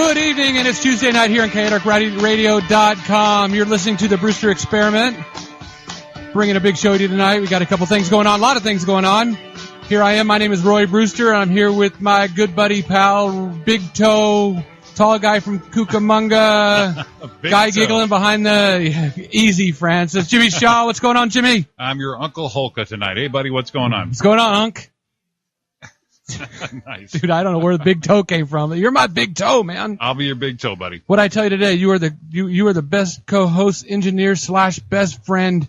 Good evening, and it's Tuesday night here on KNRKRadio.com. You're listening to the Brewster Experiment. Bringing a big show to you tonight. We got a couple things going on, a lot of things going on. Here I am. My name is Roy Brewster, and I'm here with my good buddy, pal, Big Toe, tall guy from Cucamonga, guy giggling behind the easy, Francis. Jimmy Shaw, what's going on, Jimmy? I'm your Uncle Holka tonight. Hey, buddy, what's going on? What's going on, Unc? Nice. Dude, I don't know where the big toe came from. You're my big toe, man. I'll be your big toe, buddy. What I tell you today, you are the best co-host, engineer / best friend,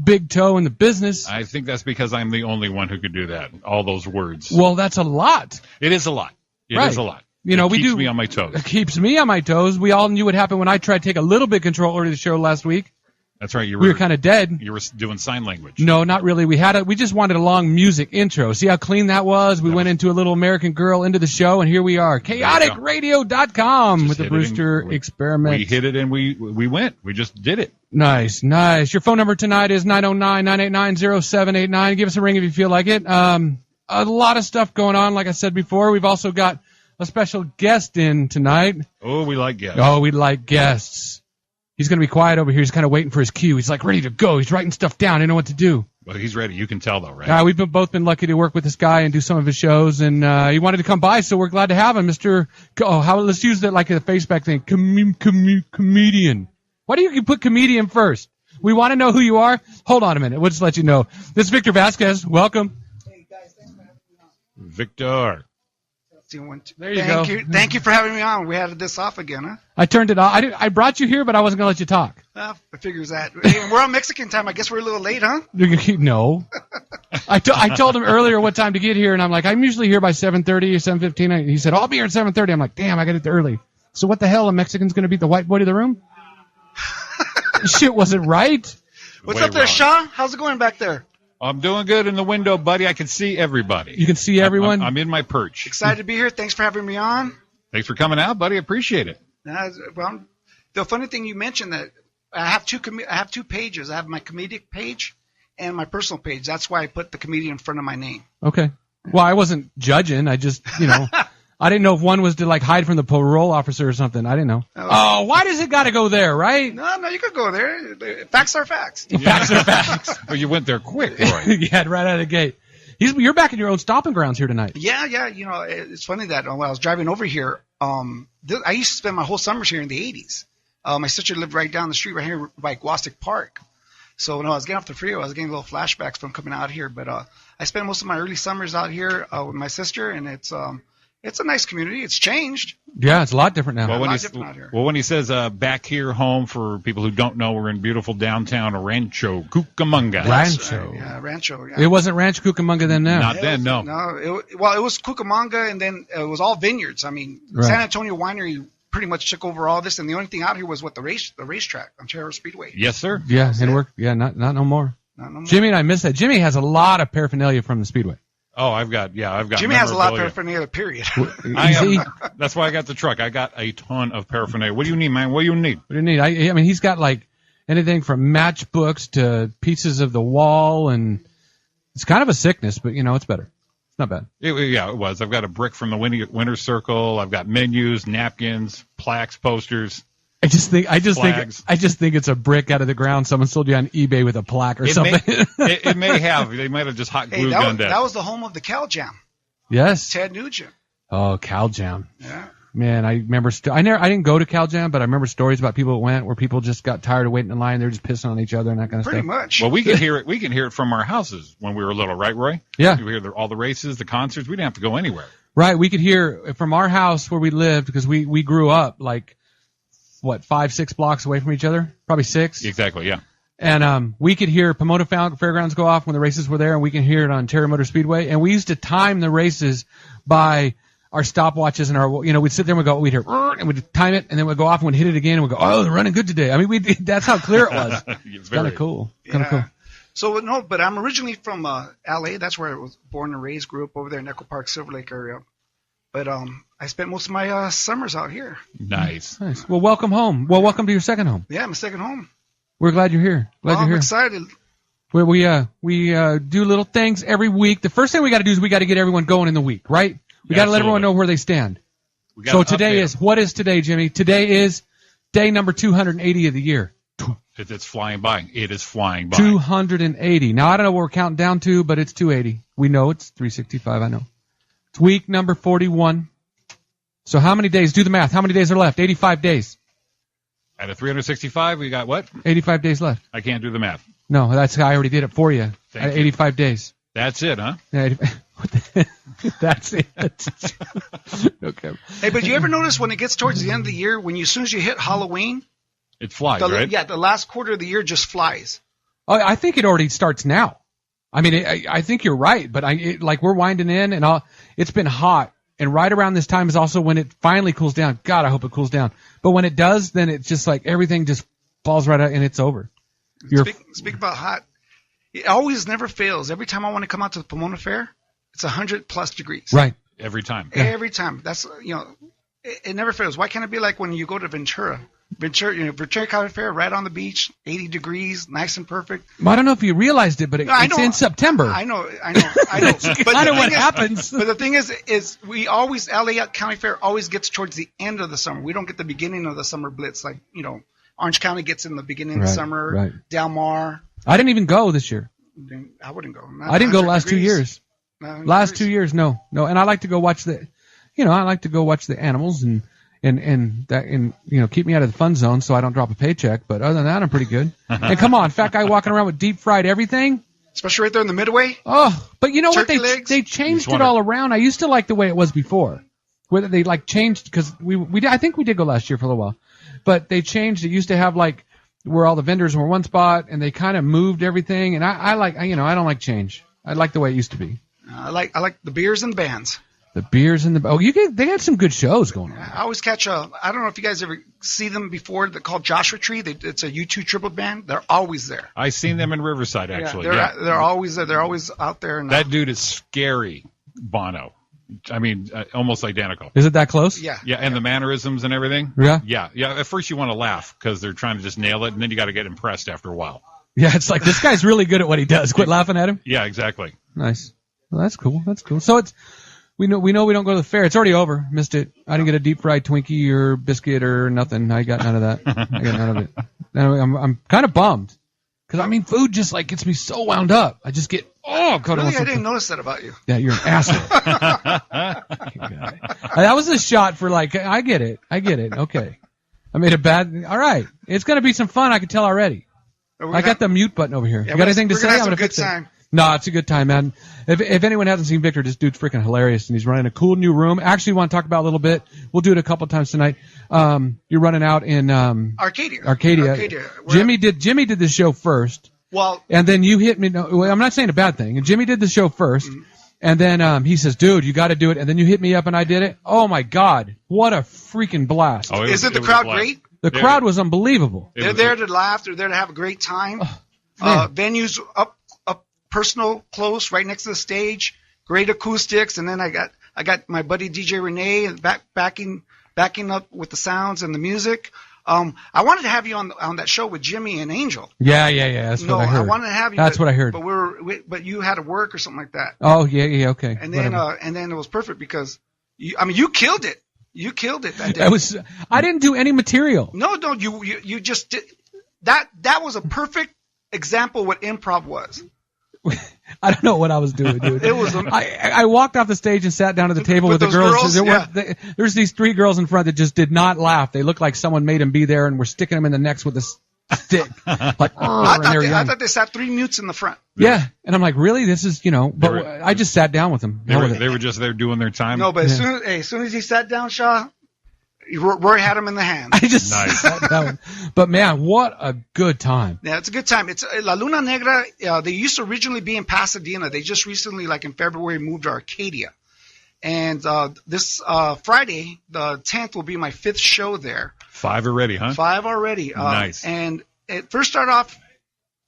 big toe in the business. I think that's because I'm the only one who could do that. All those words. Well, that's a lot. It is a lot. It is a lot. You know, it keeps me on my toes. It keeps me on my toes. We all knew what happened when I tried to take a little bit control over the show last week. That's right. We were kind of dead. You were doing sign language. No, not really. We just wanted a long music intro. See how clean that was? We went into a little American Girl into the show, and here we are. ChaoticRadio.com with the Brewster Experiment. We hit it and we went. We just did it. Nice. Your phone number tonight is 909-989-0789. Give us a ring if you feel like it. A lot of stuff going on, like I said before. We've also got a special guest in tonight. Oh, we like guests. Oh, we like guests. He's going to be quiet over here. He's kind of waiting for his cue. He's like ready to go. He's writing stuff down. I don't know what to do. Well, he's ready. You can tell, though, right? We've both been lucky to work with this guy and do some of his shows, and he wanted to come by, so we're glad to have him, Mr. Let's use that like a face back thing. Comedian. Why do you put comedian first? We want to know who you are. Hold on a minute. We'll just let you know. This is Victor Vasquez. Welcome. Hey, guys. Thanks for having me on. Victor. There you go. Thank you for having me on. We had this off again, huh? I turned it off. I brought you here, but I wasn't going to let you talk. Well, I figures that. Hey, we're on Mexican time. I guess we're a little late, huh? No. I told him earlier what time to get here, and I'm like, I'm usually here by 7:30 or 7:15. He said, I'll be here at 7:30. I'm like, damn, I got to get there early. So what the hell? A Mexican's going to beat the white boy to the room? Shit wasn't right. What's up there, Sean? How's it going back there? I'm doing good in the window, buddy. I can see everybody. You can see everyone? I'm in my perch. Excited to be here. Thanks for having me on. Thanks for coming out, buddy. I appreciate it. Well, the funny thing you mentioned that I have two pages. I have my comedic page and my personal page. That's why I put the comedian in front of my name. Okay. Well, I wasn't judging. I just, I didn't know if one was to like hide from the parole officer or something. I didn't know. Oh, why does it got to go there, right? No, you could go there. Facts are facts. Facts are facts. Well, you went there quick, Roy. Yeah, right out of the gate. You're back in your own stomping grounds here tonight. Yeah. It's funny that when I was driving over here, I used to spend my whole summers here in the 80s. My sister lived right down the street right here by Guastic Park. So when I was getting off the freeway, I was getting little flashbacks from coming out here. But I spent most of my early summers out here with my sister, and it's a nice community. It's changed. Yeah, it's a lot different now. Well, when he says back here home, for people who don't know, we're in beautiful downtown Rancho Cucamonga. Rancho. Yeah, Rancho. Yeah. It wasn't Rancho Cucamonga then now. Not then, no. It was Cucamonga, and then it was all vineyards. I mean, right. San Antonio Winery pretty much took over all this, and the only thing out here was the racetrack, Ontario Speedway. Yes, sir. Yeah, it worked. Yeah, not no more. Not no more. Jimmy and I missed that. Jimmy has a lot of paraphernalia from the Speedway. Oh, I've got. Jimmy has a lot of paraphernalia, period. That's why I got the truck. I got a ton of paraphernalia. What do you need, man? What do you need? I mean, he's got like anything from matchbooks to pieces of the wall, and it's kind of a sickness, but it's better. It's not bad. It was. I've got a brick from the Winter Circle. I've got menus, napkins, plaques, posters. I just think it's a brick out of the ground. Someone sold you on eBay with a plaque or something. It may have. They might have just hot glue gunned it. That was the home of the Cal Jam. Yes. Ted Nugent. Oh, Cal Jam. Yeah. Man, I remember. I didn't go to Cal Jam, but I remember stories about people that went where people just got tired of waiting in line. They were just pissing on each other and that kind of Pretty stuff. Pretty much. Well, we can hear it. We can hear it from our houses when we were little, right, Roy? Yeah. We hear all the races, the concerts. We didn't have to go anywhere. Right. We could hear from our house where we lived because we grew up like 5-6 blocks away from each other, probably 6. Exactly. Yeah. And we could hear Pomona Fairgrounds go off when the races were there, and we can hear it on Ontario Motor Speedway. And we used to time the races by our stopwatches and our, we'd sit there and we'd hear, and we'd time it, and then we'd go off and we'd hit it again, and we'd go, oh, they're running good today. I mean, that's how clear it was. It's kind of cool. Kind of cool. So, no, but I'm originally from L.A. That's where I was born and raised, grew up over there in Echo Park, Silver Lake area. But I spent most of my summers out here. Nice. Well, welcome home. Well, welcome to your second home. Yeah, my second home. We're glad you're here. I'm excited. We do little things every week. The first thing we got to do is we got to get everyone going in the week, right? We got to let everyone know where they stand. So today what is today, Jimmy? Today is day number 280 of the year. It's flying by. It is flying by. 280. Now, I don't know what we're counting down to, but it's 280. We know it's 365, I know. It's week number 41. So how many days? Do the math. How many days are left? 85 days. Out of 365, we got what? 85 days left. I can't do the math. No, I already did it for you. Thank you. 85 days. That's it, huh? That's it. Okay. Hey, but you ever notice when it gets towards the end of the year, as soon as you hit Halloween, it flies, right? Yeah, the last quarter of the year just flies. Oh, I think it already starts now. I mean, I think you're right, but like we're winding in, and it's been hot, and right around this time is also when it finally cools down. God, I hope it cools down. But when it does, then it's just like everything just falls right out, and it's over. Speak about hot. It always never fails. Every time I want to come out to the Pomona Fair, it's 100+ degrees. Right. Every time. Yeah. Every time. That's it never fails. Why can't it be like when you go to Ventura? Ventura County Fair, right on the beach, 80 degrees, nice and perfect. Well, I don't know if you realized it, but it's in September. I know. But I know what happens. But the thing is we always, LA County Fair always gets towards the end of the summer. We don't get the beginning of the summer blitz. Like, Orange County gets in the beginning of the summer. Right. Del Mar. I didn't even go this year. I wouldn't go. I didn't go last 2 years. Last 2 years, no. And I like to go watch the animals and keep me out of the fun zone so I don't drop a paycheck. But other than that, I'm pretty good. And come on, fat guy walking around with deep fried everything. Especially right there in the midway. Oh, but you know what? They changed it all around. I used to like the way it was before. Whether they changed, because I think we did go last year for a little while, but they changed. It used to have where all the vendors were one spot, and they kind of moved everything. And I don't like change. I like the way it used to be. I like the beers and bands. The beers and they had some good shows going on. I always catch I don't know if you guys ever see them before. They're called Joshua Tree. It's a U2 triple band. They're always there. I've seen them in Riverside, actually. They're always there. They're always out there. That dude is scary, Bono. I mean, almost identical. Is it that close? Yeah. Yeah, and the mannerisms and everything. Yeah. Yeah. At first you want to laugh because they're trying to just nail it, and then you got to get impressed after a while. Yeah, it's like, this guy's really good at what he does. Quit laughing at him. Yeah, exactly. Nice. Well, that's cool. So we know we don't go to the fair. It's already over. Missed it. I didn't get a deep fried Twinkie or biscuit or nothing. I got none of that. I got none of it. I'm kind of bummed because food just gets me so wound up. I just get really, I didn't notice that about you. Yeah, you're an asshole. That was a shot for I get it. Okay, I made a bad. All right, it's gonna be some fun. I can tell already. I got the mute button over here. Yeah, you got anything to say? I'm gonna fix it. No, it's a good time, man. If anyone hasn't seen Victor, this dude's freaking hilarious, and he's running a cool new room. Actually, want to talk about a little bit. We'll do it a couple times tonight. You're running out in Arcadia. Jimmy did the show first. Well, and then you hit me. No, I'm not saying a bad thing. And Jimmy did the show first, and then he says, "Dude, you got to do it." And then you hit me up, and I did it. Oh my God, what a freaking blast! Isn't the crowd great? The crowd was unbelievable. They're there to laugh. They're there to have a great time. Venues up personal, close, right next to the stage. Great acoustics, and then I got my buddy DJ Renee backing up with the sounds and the music. I wanted to have you on that show with Jimmy and Angel. Yeah. That's what I heard. I wanted to have you. That's what I heard. But you had to work or something like that. Oh yeah, okay. And then it was perfect because you killed it. You killed it that day. I didn't do any material. No, you just did that. That was a perfect example of what improv was. I don't know what I was doing, dude. It was. I walked off the stage and sat down at the table with the girls. There's these three girls in front that just did not laugh. They looked like someone made them be there and were sticking them in the necks with a stick. I thought they sat 3 mutes in the front. Yeah, and I'm like, really? This is, But I just sat down with them. They were just there doing their time. No, but as soon as he sat down, Shaw, Roy had him in the hand. I just nice. But man, what a good time. Yeah, it's a good time. It's La Luna Negra. They used to originally be in Pasadena. They just recently, in February, moved to Arcadia. And this Friday, the 10th, will be my 5th show there. 5 already, huh? 5 already. Nice. And it first started off,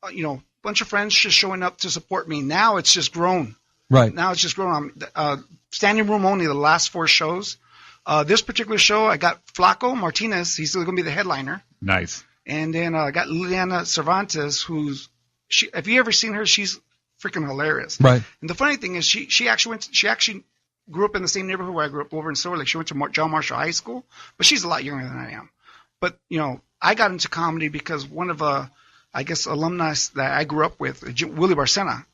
a bunch of friends just showing up to support me. Now it's just grown. Right. Now it's just grown. Standing room only the last 4 shows. This particular show, I got Flaco Martinez. He's going to be the headliner. Nice. And then I got Liliana Cervantes, if you ever seen her, she's freaking hilarious. Right. And the funny thing is, she actually grew up in the same neighborhood where I grew up over in Silver Lake. She went to John Marshall High School, but she's a lot younger than I am. But, I got into comedy because one of, I guess, alumni that I grew up with, Willie Barcena,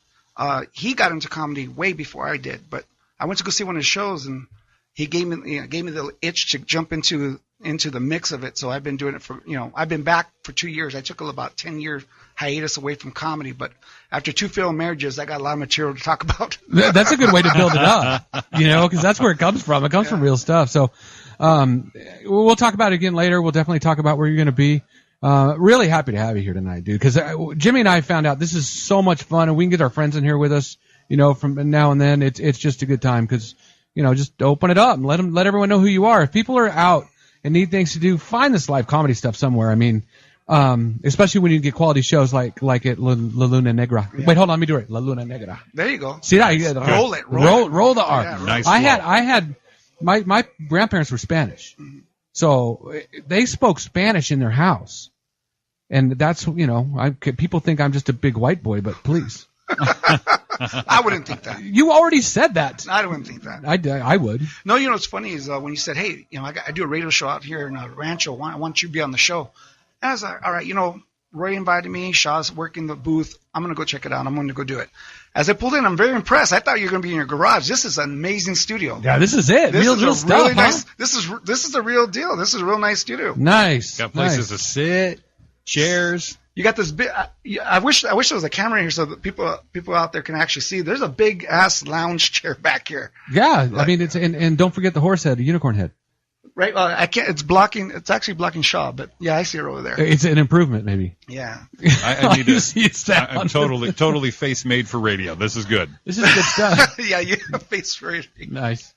he got into comedy way before I did. But I went to go see one of his shows, and he gave me the itch to jump into the mix of it. So I've been doing it for, I've been back for 2 years. I took about 10-year hiatus away from comedy, but after 2 failed marriages, I got a lot of material to talk about. That's a good way to build it up, because that's where it comes from. It comes from real stuff. So we'll talk about it again later. We'll definitely talk about where you're going to be. Really happy to have you here tonight, dude, because Jimmy and I found out this is so much fun, and we can get our friends in here with us, from now and then. It's just a good time because, just open it up and let everyone know who you are. If people are out and need things to do, find this live comedy stuff somewhere. I mean, especially when you get quality shows like at La Luna Negra. Yeah. Wait, hold on, let me do it. La Luna Negra. There you go. See that? Roll the R. Yeah, nice. I had my grandparents were Spanish, so they spoke Spanish in their house, and that's people think I'm just a big white boy, but please. I wouldn't think that. You already said that. I wouldn't think that. I would. No, what's funny is when you said, hey, I do a radio show out here in Rancho. I want you to be on the show. And I was like, all right, Roy invited me. Shaw's working the booth. I'm going to go check it out. I'm going to go do it. As I pulled in, I'm very impressed. I thought you were going to be in your garage. This is an amazing studio. Yeah, this is it. Real stuff, really huh? Nice. This is the real deal. This is a real nice studio. Nice. Got places to sit, chairs. You got this big. I wish there was a camera here so that people out there can actually see. There's a big ass lounge chair back here. Yeah, I mean it's and don't forget the horse head, the unicorn head. Right. I can't. It's actually blocking Shaw, but yeah, I see it over there. It's an improvement, maybe. Yeah. I need to. I'm totally face made for radio. This is good. This is good stuff. Yeah, you face for radio. Nice.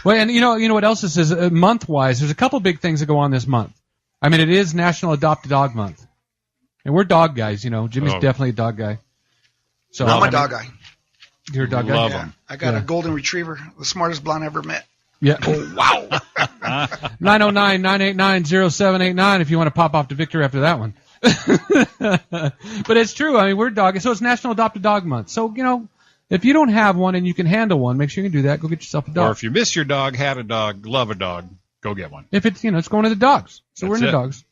Well, and you know what else this is? Month wise, there's a couple big things that go on this month. I mean, it is National Adopt a Dog Month. And we're dog guys, Jimmy's definitely a dog guy. So I'm a dog guy. You're a dog guy? Love Yeah. them. I got a golden retriever, the smartest blonde I ever met. Yeah. Oh, wow. 909-989-0789 if you want to pop off to Victor after that one. But it's true. I mean, we're dog. So it's National Adopt a Dog Month. So, if you don't have one and you can handle one, make sure you can do that. Go get yourself a dog. Or if you miss your dog, had a dog, love a dog, go get one. If it's, it's going to the dogs. So we're That's into it. dogs.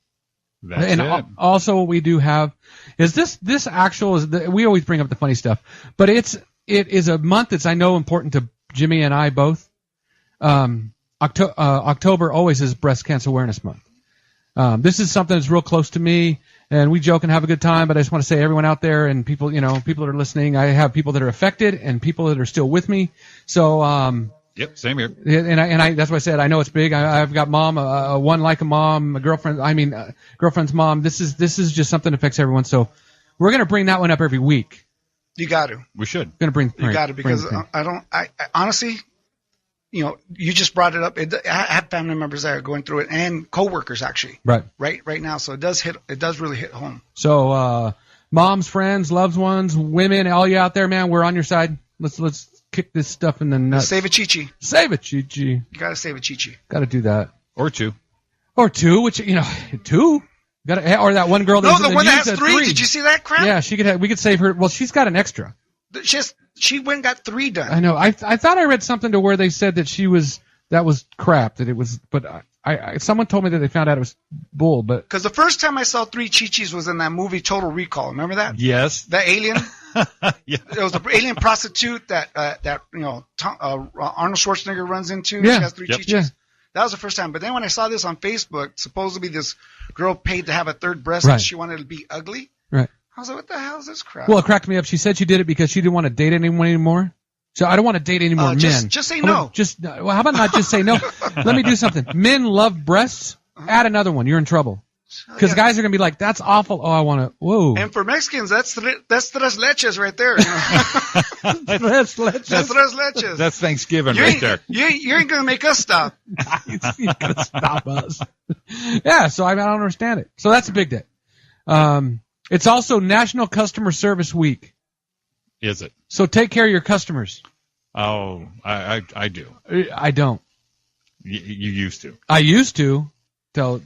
That's and it. Also what we do have is this actual is we always bring up the funny stuff, but it is a month that's I know important to Jimmy and I both. October always is Breast Cancer Awareness Month. This is something that's real close to me, and we joke and have a good time. But I just want to say, everyone out there and people that are listening, I have people that are affected and people that are still with me. So. Yep, same here. And I that's why I said I know it's big. I've got mom, one like a mom, a girlfriend. Girlfriend's mom. This is just something that affects everyone. So we're gonna bring that one up every week. You got to. We should. Gonna bring. You got to because I honestly, you just brought it up. I have family members that are going through it and coworkers actually. Right now. So it does really hit home. So moms, friends, loved ones, women, all you out there, man, we're on your side. Let's kick this stuff in the nuts. Save a Chi-Chi. Save it, Chi-Chi. You got to save a Chi-Chi. Got to do that. Or two, which, two? Or that one girl the one that has three. Did you see that crap? Yeah, we could save her. Well, she's got an extra. She went and got 3 done. I know. I thought I read something to where they said that was crap, that it was, but someone told me that they found out it was bull, but. Because the first time I saw 3 Chi-Chis was in that movie Total Recall. Remember that? Yes. That alien? Yeah. It was the alien prostitute that Arnold Schwarzenegger runs into. Yeah. She has 3 Yep. Chi-Chis. Yeah. That was the first time. But then when I saw this on Facebook, supposedly this girl paid to have a third breast Right. and she wanted to be ugly. Right. I was like, what the hell is this crap? Well, it cracked me up. She said she did it because she didn't want to date anyone anymore. So I don't want to date any more men. Just say no. How about not just say no? Let me do something. Men love breasts. Add another one. You're in trouble. Because guys are going to be like, that's awful. Oh, I want to. Whoa. And for Mexicans, that's tres leches right there. Tres leches. That's Thanksgiving right there. You ain't going to make us stop. You're going to stop us. Yeah, so I don't understand it. So that's a big day. It's also National Customer Service Week. Is it? So take care of your customers. Oh, I do. I don't. You used to. I used to. Till,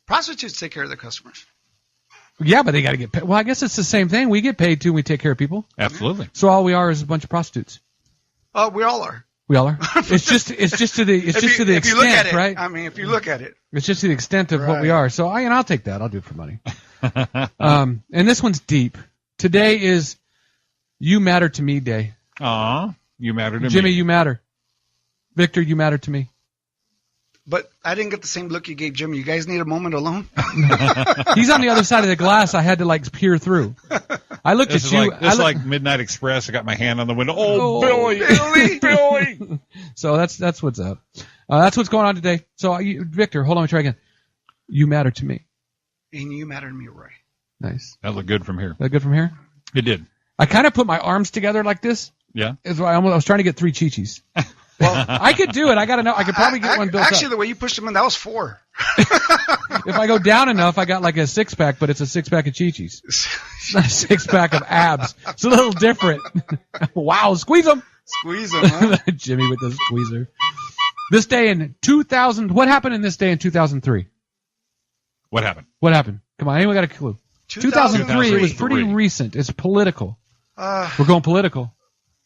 Prostitutes take care of their customers. Yeah, but they got to get paid. Well, I guess it's the same thing. We get paid too when we take care of people. Absolutely. So all we are is a bunch of prostitutes. We all are. We all are. It's just to the if you look at extent, it, right? I mean, if you look at it. It's just to the extent of what we Right. are. So I'll take that. I'll do it for money. And this one's deep. Today is You Matter to Me Day. Aw, you matter to me. Jimmy, you matter. Victor, you matter to me. But I didn't get the same look you gave Jimmy. You guys need a moment alone? He's on the other side of the glass. I had to like peer through. I looked This at is you. like, this is like Midnight Express. I got my hand on the window. Oh, Billy, Billy. So that's what's up. That's what's going on today. So Victor, hold on, let me try again. You matter to me. And you matter to me, Roy. Nice. That looked good from here. That good from here? It did. I kind of put my arms together like this. Yeah. Is why I was trying to get 3 Chi-Chis. Well, I could do it. I got to know. I could probably get one built Actually, up. the way you pushed him in, that was 4. If I go down enough, I got like a 6-pack, but it's a 6-pack of Chi-Chis. Not a 6-pack of abs. It's a little different. Wow, squeeze them. Squeeze him, huh? Jimmy with the squeezer. This day in 2000, what happened in this day in 2003? What happened? What happened? Come on, anyone got a clue? 2003, it was pretty recent. It's political. We're going political.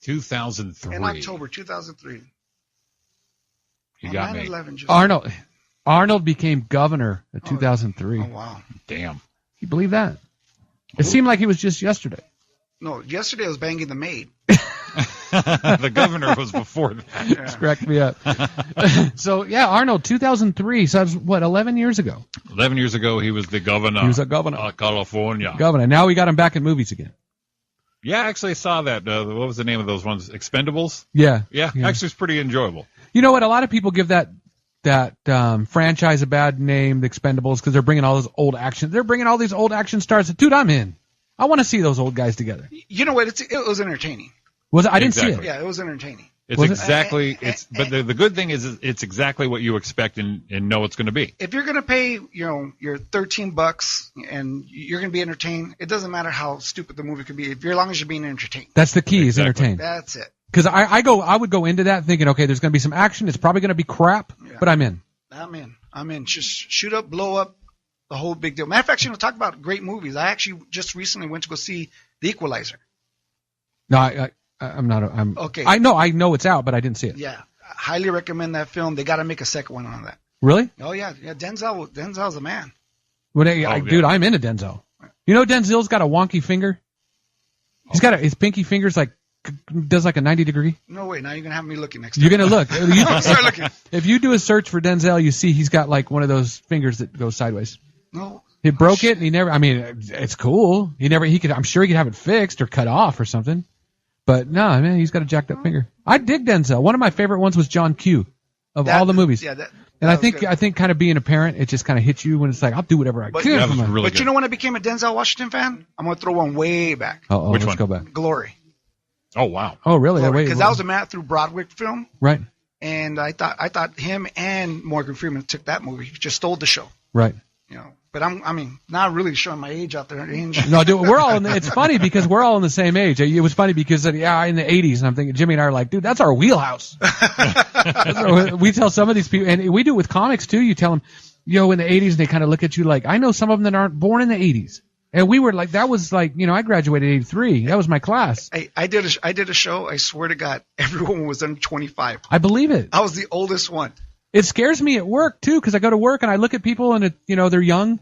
2003. In October 2003. You got me. 9/11 just- Arnold became governor in 2003. Oh, wow. Damn. You believe that? It seemed like it was just yesterday. No, yesterday I was banging the maid. The governor was before that. Yeah. Cracked me up. So, yeah, Arnold, 2003. So that was, what, 11 years ago? 11 years ago, he was the governor. He was a governor. Of California. Governor. Now we got him back in movies again. Yeah, I actually saw that. What was the name of those ones? Expendables? Yeah. Yeah, actually it's pretty enjoyable. You know what? A lot of people give that franchise a bad name, the Expendables, because they're bringing all those old action. They're bringing all these old action stars. Dude, I'm in. I want to see those old guys together. You know what? It was entertaining. Was it? I didn't see Exactly. it. Yeah, it was entertaining. It's Was it? exactly, but the good thing is it's exactly what you expect and know it's going to be. If you're going to pay, your $13 and you're going to be entertained, it doesn't matter how stupid the movie could be, as long as you're being entertained. That's the key, is Exactly. entertain. That's it. Because I would go into that thinking, okay, there's going to be some action. It's probably going to be crap, but I'm in. I'm in. Just shoot up, blow up, the whole big deal. Matter of fact, talk about great movies. I actually just recently went to go see The Equalizer. No, I'm not. I'm Okay. I know it's out, but I didn't see it. Yeah, I highly recommend that film. They got to make a second one on that. Really? Oh yeah. Denzel's a man. Dude, I'm into Denzel. You know, Denzel's got a wonky finger. He's got his pinky fingers does like a 90 degree. No way. Now you're gonna have me looking next time. You're gonna look. Start looking. If you do a search for Denzel, you see he's got like one of those fingers that goes sideways. No. He broke it, and he never. I mean, it's cool. I'm sure he could have it fixed or cut off or something. But no, man, he's got a jacked up finger. I dig Denzel. One of my favorite ones was John Q. Of all the movies. Yeah. And I think kind of being a parent, it just kind of hits you when it's like, I'll do whatever I can. that was really But good. you know when I became a Denzel Washington fan? I'm gonna throw one way back. Oh, Which let's one? go back. Glory. Oh, wow. Oh, really? Because that was a Matt through Broadway film, right. and I thought him and Morgan Freeman took that movie, just stole the show. Right. But I'm not really showing my age out there. No, dude, we're all it's funny because we're all in the same age. It was funny because in the 80s, and I'm thinking Jimmy and I are like, dude, that's our wheelhouse. We tell some of these people, and we do it with comics too. You tell them, in the 80s, and they kind of look at you like, I know some of them that aren't born in the 80s. And we were like, that was like, I graduated in 83. That was my class. I did a show. I swear to God, everyone was under 25. I believe it. I was the oldest one. It scares me at work too, because I go to work and I look at people and they're young,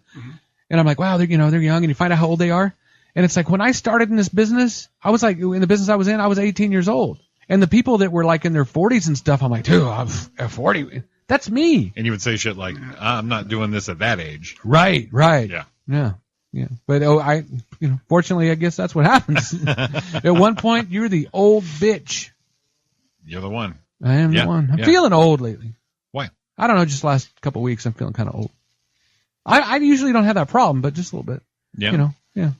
and I'm like, wow, they're young, and you find out how old they are, and it's like when I started in this business, I was like in the business I was in, I was 18 years old, and the people that were like in their 40s and stuff, I'm like, dude, I'm 40. That's me. And you would say shit like, I'm not doing this at that age. Right. Yeah. But fortunately, I guess that's what happens. At one point, you're the old bitch. You're the one. I am the one. I'm feeling old lately. Why? I don't know. Just last couple of weeks, I'm feeling kind of old. I usually don't have that problem, but just a little bit. Yeah.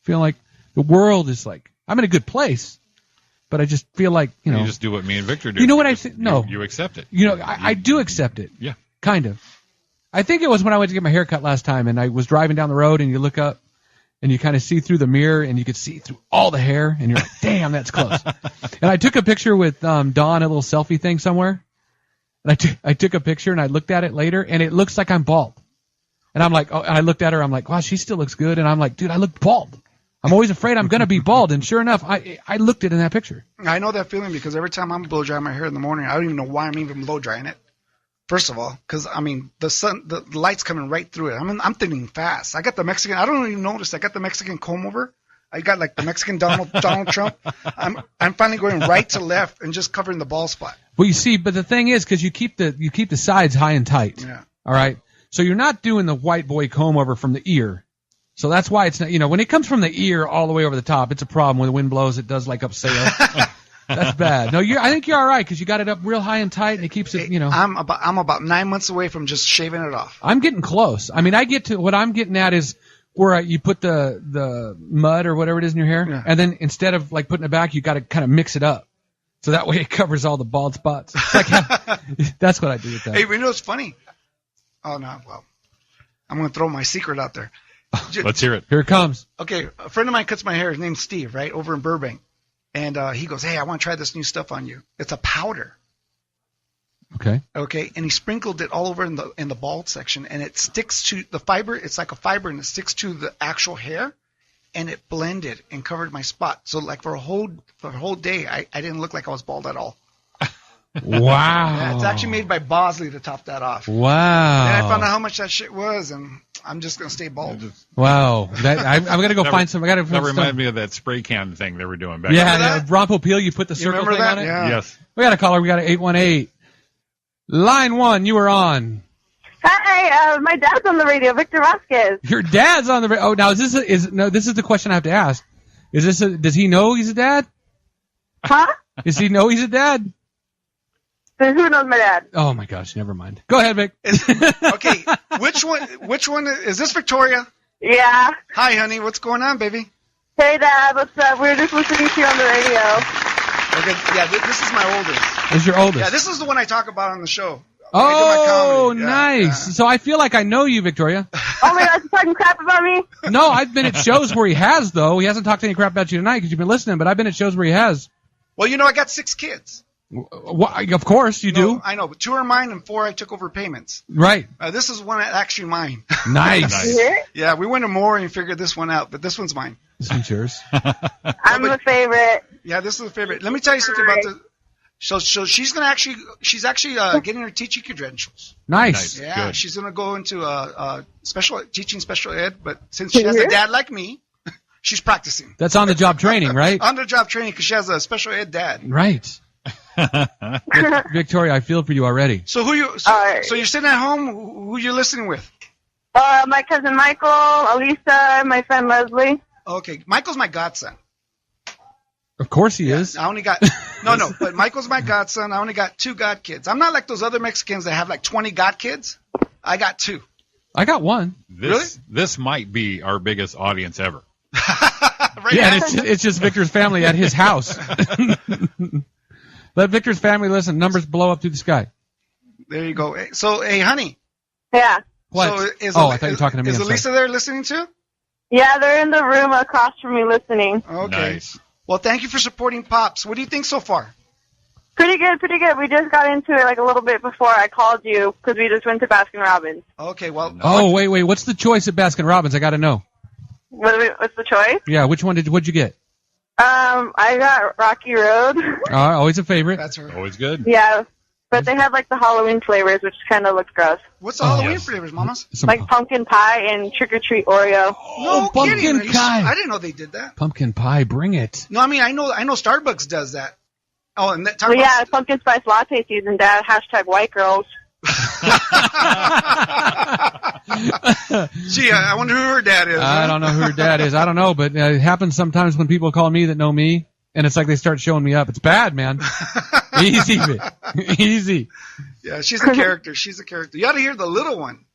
Feel like the world is like, I'm in a good place, but I just feel like, You just do what me and Victor do. You know what I think? No. You accept it. I do accept it. Yeah. Kind of. I think it was when I went to get my hair cut last time, and I was driving down the road, and you look up, and you kind of see through the mirror, and you could see through all the hair, and you're like, damn, that's close. And I took a picture with Dawn, a little selfie thing somewhere. And I took a picture, and I looked at it later, and it looks like I'm bald. And I'm like, and I looked at her, I'm like, wow, she still looks good. And I'm like, dude, I look bald. I'm always afraid I'm going to be bald, and sure enough, I looked it in that picture. I know that feeling because every time I'm blow drying my hair in the morning, I don't even know why I'm even blow drying it. First of all, because I mean the light's coming right through it. I'm thinking fast. I got the Mexican. I don't even notice. I got the Mexican comb over. I got like the Mexican Donald Trump. I'm finally going right to left and just covering the bald spot. Well, you see, but the thing is, because you keep the sides high and tight. Yeah. All right. So you're not doing the white boy comb over from the ear. So that's why it's not, when it comes from the ear all the way over the top, it's a problem. When the wind blows, it does like upsail. That's bad. No, I think you're all right because you got it up real high and tight, and it keeps it, I'm about 9 months away from just shaving it off. I'm getting close. I mean, what I'm getting at is where you put the mud or whatever it is in your hair, and then instead of like putting it back, you got to kind of mix it up. So that way it covers all the bald spots. It's like that's what I do with that. Hey, you know what's funny? Oh, no. Well, I'm going to throw my secret out there. Let's hear it. Here it comes. Okay, a friend of mine cuts my hair. His name's Steve, right, over in Burbank. And he goes, hey, I want to try this new stuff on you. It's a powder. Okay. Okay, and he sprinkled it all over in the bald section, and it sticks to the fiber. It's like a fiber, and it sticks to the actual hair, and it blended and covered my spot. So like for a whole day, I didn't look like I was bald at all. Wow. Yeah, it's actually made by Bosley to top that off. Wow. And I found out how much that shit was, and I'm just gonna stay bald. Wow. I'm gonna go find some. That reminded me of that spray can thing they were doing back. Yeah, Rompo Peel. You put the circle thing on it. Yeah. Yes. We got a caller. We got an 818. Line 1. You were on. Hi, my dad's on the radio, Victor Vasquez. Your dad's on the radio. Oh, now this is the question I have to ask. Does he know he's a dad? Huh? Does he know he's a dad? Then who knows my dad? Oh my gosh, never mind. Go ahead, Vic. Okay, which one is this, Victoria? Yeah. Hi, honey. What's going on, baby? Hey, Dad. What's up? We're just listening to you on the radio. Okay, yeah, this is my oldest. This is your oldest. Yeah, this is the one I talk about on the show. Oh, Yeah, nice. yeah. So I feel like I know you, Victoria. Oh, my God, you're talking crap about me? No, I've been at shows where he has, though. He hasn't talked any crap about you tonight because you've been listening, but I've been at shows where he has. Well, I got 6 kids. Of course you do. I know, but 2 are mine and 4 I took over payments. Right. This is one actually mine. Nice. Yeah, we went to more and figured this one out, but this one's mine. This one's yours. I'm the favorite. Yeah, this is the favorite. Let me tell you something about this. So she's actually getting her teaching credentials. Nice. Yeah, Good. she's gonna go into special ed, but since she has a dad like me, she's practicing. That's on the job training, right? On the job training because she has a special ed dad. Right. Victoria, I feel for you already. So so you're sitting at home. Who you listening with? My cousin Michael, Alisa, my friend Leslie. Okay, Michael's my godson. Of course he is. I only got but Michael's my godson. I only got 2 god kids. I'm not like those other Mexicans that have like 20 god kids. I got 2. I got 1. This might be our biggest audience ever. Right Yeah, now? and it's just Victor's family at his house. Let Victor's family listen. Numbers blow up through the sky. There you go. So, hey, honey. Yeah. What? So I thought you were talking to me. Is I'm sorry. Elisa there listening too? Yeah, they're in the room across from me listening. Okay. Nice. Well, thank you for supporting Pops. What do you think so far? Pretty good, pretty good. We just got into it like a little bit before I called you because we just went to Baskin-Robbins. Okay, well. Oh, wait. What's the choice at Baskin-Robbins? I got to know. What's the choice? Yeah, what'd you get? I got Rocky Road. Always a favorite. That's her. Always good. Yeah, but they had like the Halloween flavors, which kind of looks gross. What's the Halloween yes. flavors, mamas? Like pumpkin pie and trick or treat Oreo. No pumpkin kidding. pie. I didn't know they did that. Pumpkin pie, bring it. No, I mean I know Starbucks does that. Oh, and that Well, yeah, pumpkin spice latte season, Dad. # white girls. Gee, I wonder who her dad is. I don't know who her dad is. I don't know, but it happens sometimes when people call me that know me, and it's like they start showing me up. It's bad, man. Easy, Vic. Easy. Yeah, she's a character. She's a character. You ought to hear the little one.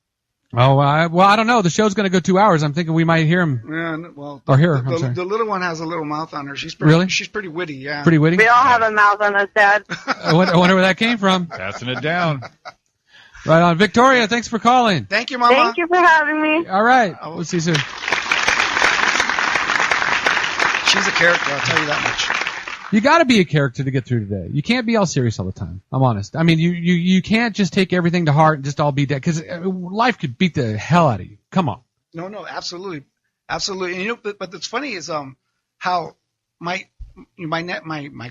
Oh, I don't know. The show's going to go 2 hours. I'm thinking we might hear him. Yeah, well, Or hear her. I'm sorry. the little one has a little mouth on her. She's pretty, Really? She's pretty witty. Yeah. Pretty witty. We all have a mouth on us, Dad. I wonder where that came from. Passing it down. Right on. Victoria, thanks for calling. Thank you, Mama. Thank you for having me. All right. We'll see you soon. She's a character. I'll tell you that much. You got to be a character to get through today. You can't be all serious all the time. I'm honest. I mean, you can't just take everything to heart and just all be dead because life could beat the hell out of you. Come on. No, absolutely. Absolutely. And, but what's funny is how my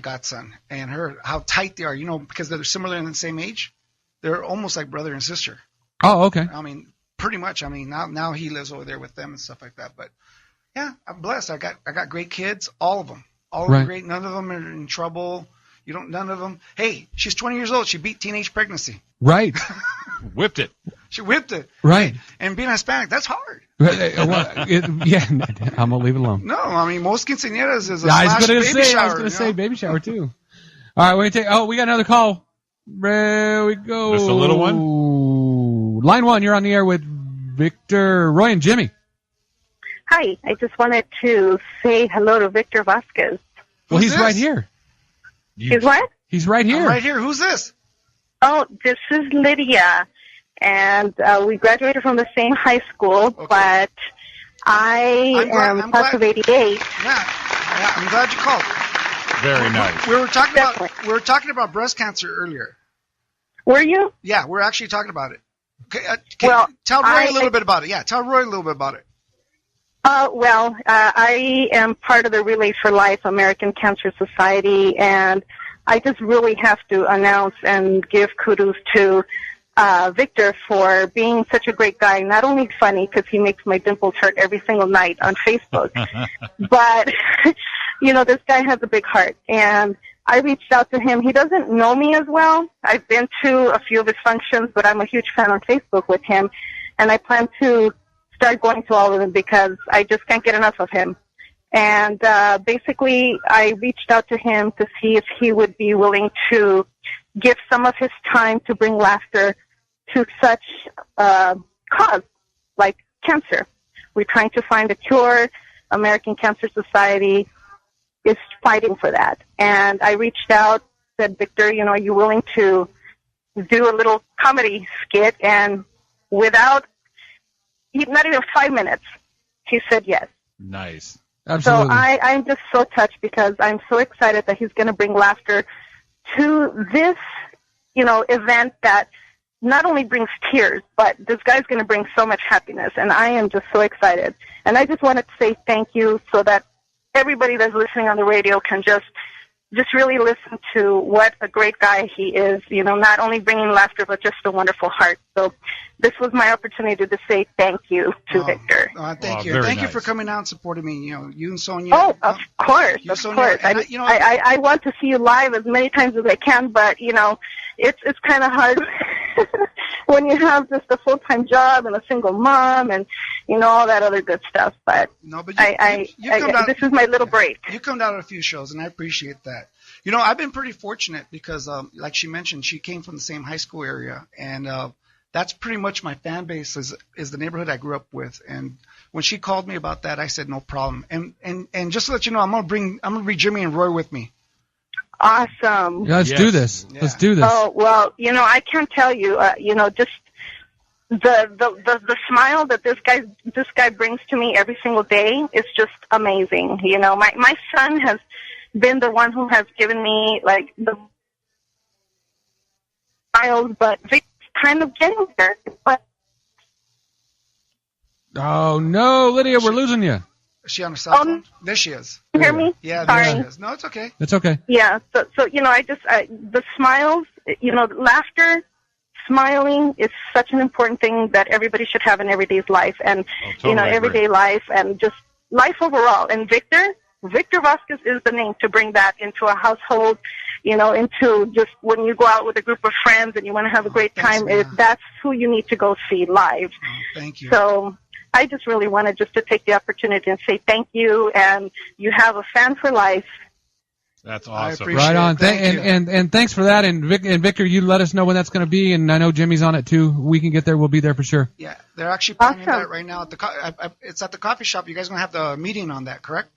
godson and her, how tight they are. Because they're similar in the same age. They're almost like brother and sister. Oh, okay. I mean, pretty much. I mean, now he lives over there with them and stuff like that. But yeah, I'm blessed. I got great kids, all of them. All of them great. None of them are in trouble. None of them. Hey, she's 20 years old. She beat teenage pregnancy. Right. Whipped it. She whipped it. Right. And being Hispanic, that's hard. Yeah, I'm gonna leave it alone. No, I mean most quinceañeras is a I was baby shower. I was gonna say baby shower too. All right, we got another call. There we go. Just a little one. Line 1, you're on the air with Victor, Roy, and Jimmy. Hi, I just wanted to say hello to Victor Vasquez. Well, he's right here. He's what? He's right here. I'm right here. Who's this? Oh, this is Lydia, and we graduated from the same high school, but I am class of '88. Yeah, I'm glad you called. Very nice. We were talking about breast cancer earlier. Were you? Yeah, we're actually talking about it. Okay, tell Roy a little bit about it. Yeah, tell Roy a little bit about it. I am part of the Relays for Life American Cancer Society, and I just really have to announce and give kudos to Victor for being such a great guy. Not only funny, because he makes my dimples hurt every single night on Facebook, but, this guy has a big heart. And I reached out to him. He doesn't know me as well. I've been to a few of his functions, but I'm a huge fan on Facebook with him, and I plan to start going to all of them because I just can't get enough of him. And basically, I reached out to him to see if he would be willing to give some of his time to bring laughter to such cause like cancer. We're trying to find a cure. American Cancer Society is fighting for that. And I reached out, said, Victor, are you willing to do a little comedy skit? And without not even 5 minutes, he said yes. Nice. Absolutely. So I'm just so touched because I'm so excited that he's going to bring laughter to this, event that not only brings tears, but this guy's going to bring so much happiness. And I am just so excited. And I just wanted to say thank you so that everybody that's listening on the radio can just really listen to what a great guy he is, not only bringing laughter, but just a wonderful heart. So this was my opportunity to say thank you to Victor. Thank you. Thank you for coming out and supporting me. You and Sonia. Oh, of course. Of course. I want to see you live as many times as I can, but, it's kind of hard when you have just a full-time job and a single mom and, all that other good stuff. But, this is my little break. You come down to a few shows, and I appreciate that. I've been pretty fortunate because, like she mentioned, she came from the same high school area, and that's pretty much my fan base is the neighborhood I grew up with. And when she called me about that, I said no problem. And just to let you know, I'm gonna bring Jimmy and Roy with me. Awesome. Yeah, let's do this. Yeah. Let's do this. Oh well, I can't tell you. Just the smile that this guy brings to me every single day is just amazing. My son has been the one who has given me like the smiles, but Vic's kind of getting there. But oh no, Lydia, we're losing you. Is she on her cell phone? There she is. You hear me? Yeah, Sorry. there she is. No, it's okay. It's okay. Yeah. So the smiles, laughter, smiling is such an important thing that everybody should have in everyday life, and everyday life, and just life overall. And Victor Vasquez is the name to bring that into a household. Into just when you go out with a group of friends and you want to have a great time. That's who you need to go see live. Thank you. So I just really wanted just to take the opportunity and say thank you, and you have a fan for life. That's awesome. Right on. And thanks for that. And Victor, you let us know when that's going to be, and I know Jimmy's on it too. We can get there. We'll be there for sure. Yeah, they're actually planning that right now. It's at the coffee shop. You guys are going to have the meeting on that, correct?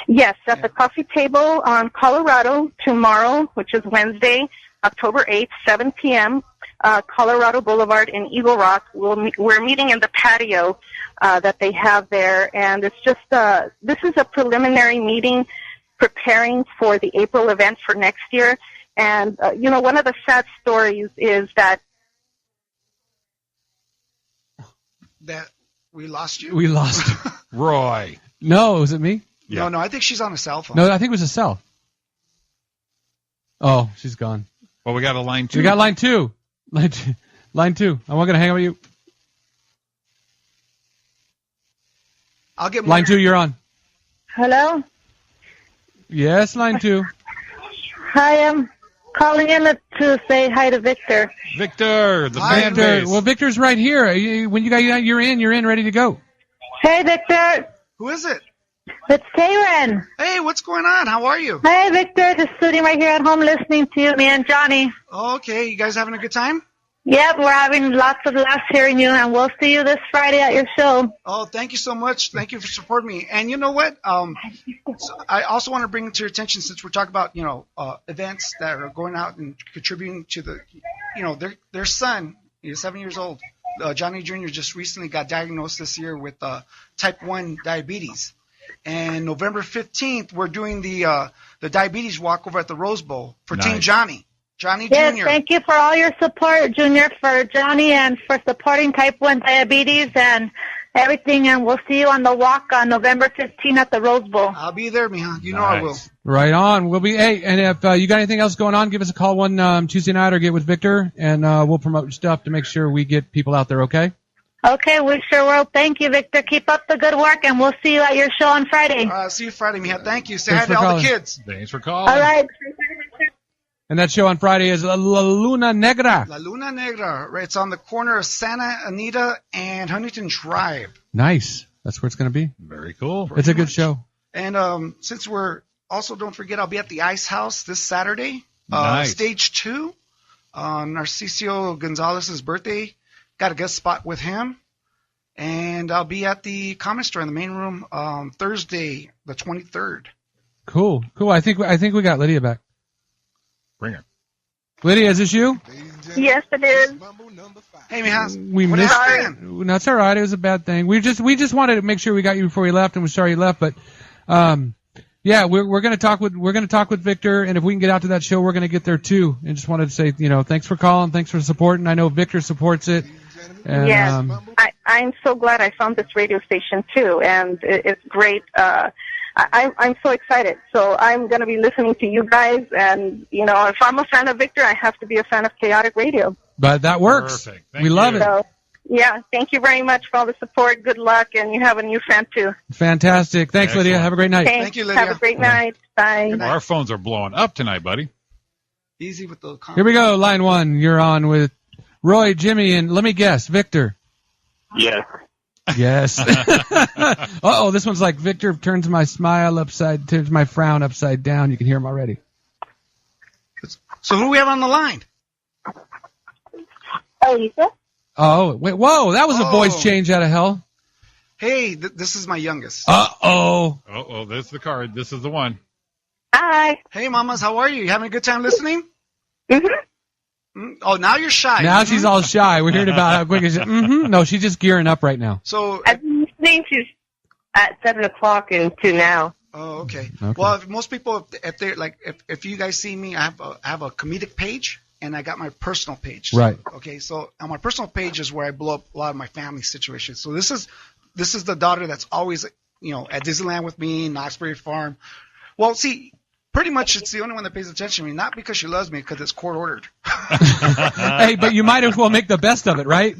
Yes, at the coffee table on Colorado tomorrow, which is Wednesday, October 8th, 7 p.m., Colorado Boulevard in Eagle Rock. We're meeting in the patio that they have there, and it's just this is a preliminary meeting preparing for the April event for next year. And, one of the sad stories is that We lost you? We lost. Roy. No, was it me? Yeah. No, I think she's on a cell phone. No, I think it was a cell. Oh, she's gone. Well, we got a line 2. We got line 2. Line 2. I'm going to hang out with you. I'll get more. Line 2, you're on. Hello? Yes, line 2. Hi, I'm calling in to say hi to Victor. Victor, the Hi, fan Victor. base. Well, Victor's right here. When you're in, ready to go. Hey, Victor. Who is it? It's Karen. Hey, what's going on? How are you? Hey, Victor. Just sitting right here at home listening to you, me and Johnny. Okay, you guys having a good time? Yep, we're having lots of laughs hearing you, and we'll see you this Friday at your show. Oh, thank you so much. Thank you for supporting me. And you know what? So I also want to bring to your attention, since we're talking about, events that are going out and contributing to the, their son, he's 7 years old. Johnny Jr. just recently got diagnosed this year with type 1 diabetes. And November 15th, we're doing the diabetes walk over at the Rose Bowl for Nice. Team Johnny. Johnny Yes, Jr. thank you for all your support, Junior, for Johnny, and for supporting type 1 diabetes and everything. And we'll see you on the walk on November 15th at the Rose Bowl. I'll be there, Mija. You know I will. Nice. Right on. We'll be. Hey, and if you got anything else going on, give us a call one Tuesday night or get with Victor, and we'll promote your stuff to make sure we get people out there. Okay. Okay, we sure will. Thank you, Victor. Keep up the good work, and we'll see you at your show on Friday. See you Friday, Mija. Thank you. Say Thanks hi to for all calling. the kids. Thanks for calling. All right. And that show on Friday is La Luna Negra. La Luna Negra. Right, it's on the corner of Santa Anita and Huntington Drive. Nice. That's where it's going to be. Very cool. It's a good show. And since we're also, don't forget, I'll be at the Ice House this Saturday. Nice. Stage 2. Narcisio Gonzalez's birthday. Got a guest spot with him. And I'll be at the Comic Store in the main room Thursday, the 23rd. Cool. I think we got Lydia back. Bring her. Lydia, is this you? Yes, it is. Hey, Mija. We what missed. happened? That's all right. It was a bad thing. We just wanted to make sure we got you before you left, and we're sorry you left. But yeah, we're gonna talk with Victor, and if we can get out to that show, we're gonna get there too. And just wanted to say, thanks for calling, thanks for supporting. I know Victor supports it. And, Yes, I'm so glad I found this radio station too, and it's great. I'm so excited. So I'm going to be listening to you guys, and if I'm a fan of Victor, I have to be a fan of Chaotic Radio. But that works. Perfect. Thank We love you. it. So yeah, thank you very much for all the support. Good luck, and you have a new fan too. Fantastic. Thanks, Excellent. Lydia. Have a great night. Thank you, Lydia. Have a great night. Bye. Good night. Our phones are blowing up tonight, buddy. Easy with the comments. Here we go. Line 1. You're on with Roy, Jimmy, and let me guess, Victor. Yes. Yes. Uh-oh, this one's like Victor turns my frown upside down. You can hear him already. So who do we have on the line? Lisa? Oh, wait, whoa, that was a Oh. voice change out of hell. Hey, this is my youngest. Uh-oh. Oh, there's the card. This is the one. Hi. Hey, mamas, how are you? You having a good time listening? Mm-hmm. Oh, now you're shy. Now Mhm. she's all shy. We're hearing about how quick she's... No, she's just gearing up right now. So, I've been listening to at 7 o'clock and to now. oh, okay. Okay. Well, if most people, if they're like, if you guys see me, I have a comedic page, and I got my personal page. Right. Okay. So on my personal page is where I blow up a lot of my family situations. So this is the daughter that's always, at Disneyland with me, Knoxbury Farm. Well, see, pretty much it's the only one that pays attention to me, not because she loves me, because it's court ordered. Hey, but you might as well make the best of it, right?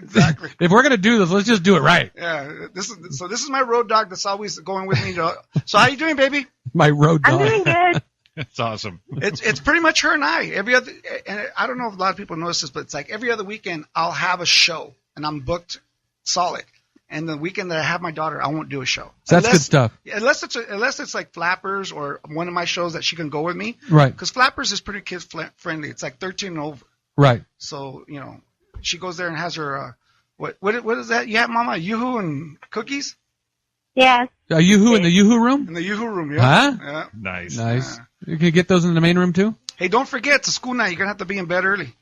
Exactly. If we're going to do this, let's just do it right. Yeah. This is my road dog that's always going with me. So how you doing, baby? My road I'm dog. doing good. It's awesome. It's pretty much her and I. And I don't know if a lot of people notice this, but it's like every other weekend I'll have a show, and I'm booked solid. And the weekend that I have my daughter, I won't do a show. So that's good stuff. Unless it's like Flappers or one of my shows that she can go with me. Right. Because Flappers is pretty kid friendly. It's like 13 and over. Right. So she goes there and has her what is that? You have Mama Yoo-hoo and cookies Yes. Are you in the Yoo-hoo room? in the Yoo-hoo room. Yeah. Huh? Yeah. Nice. Nice. You can get those in the main room too? Hey, don't forget it's a school night. You're gonna have to be in bed early.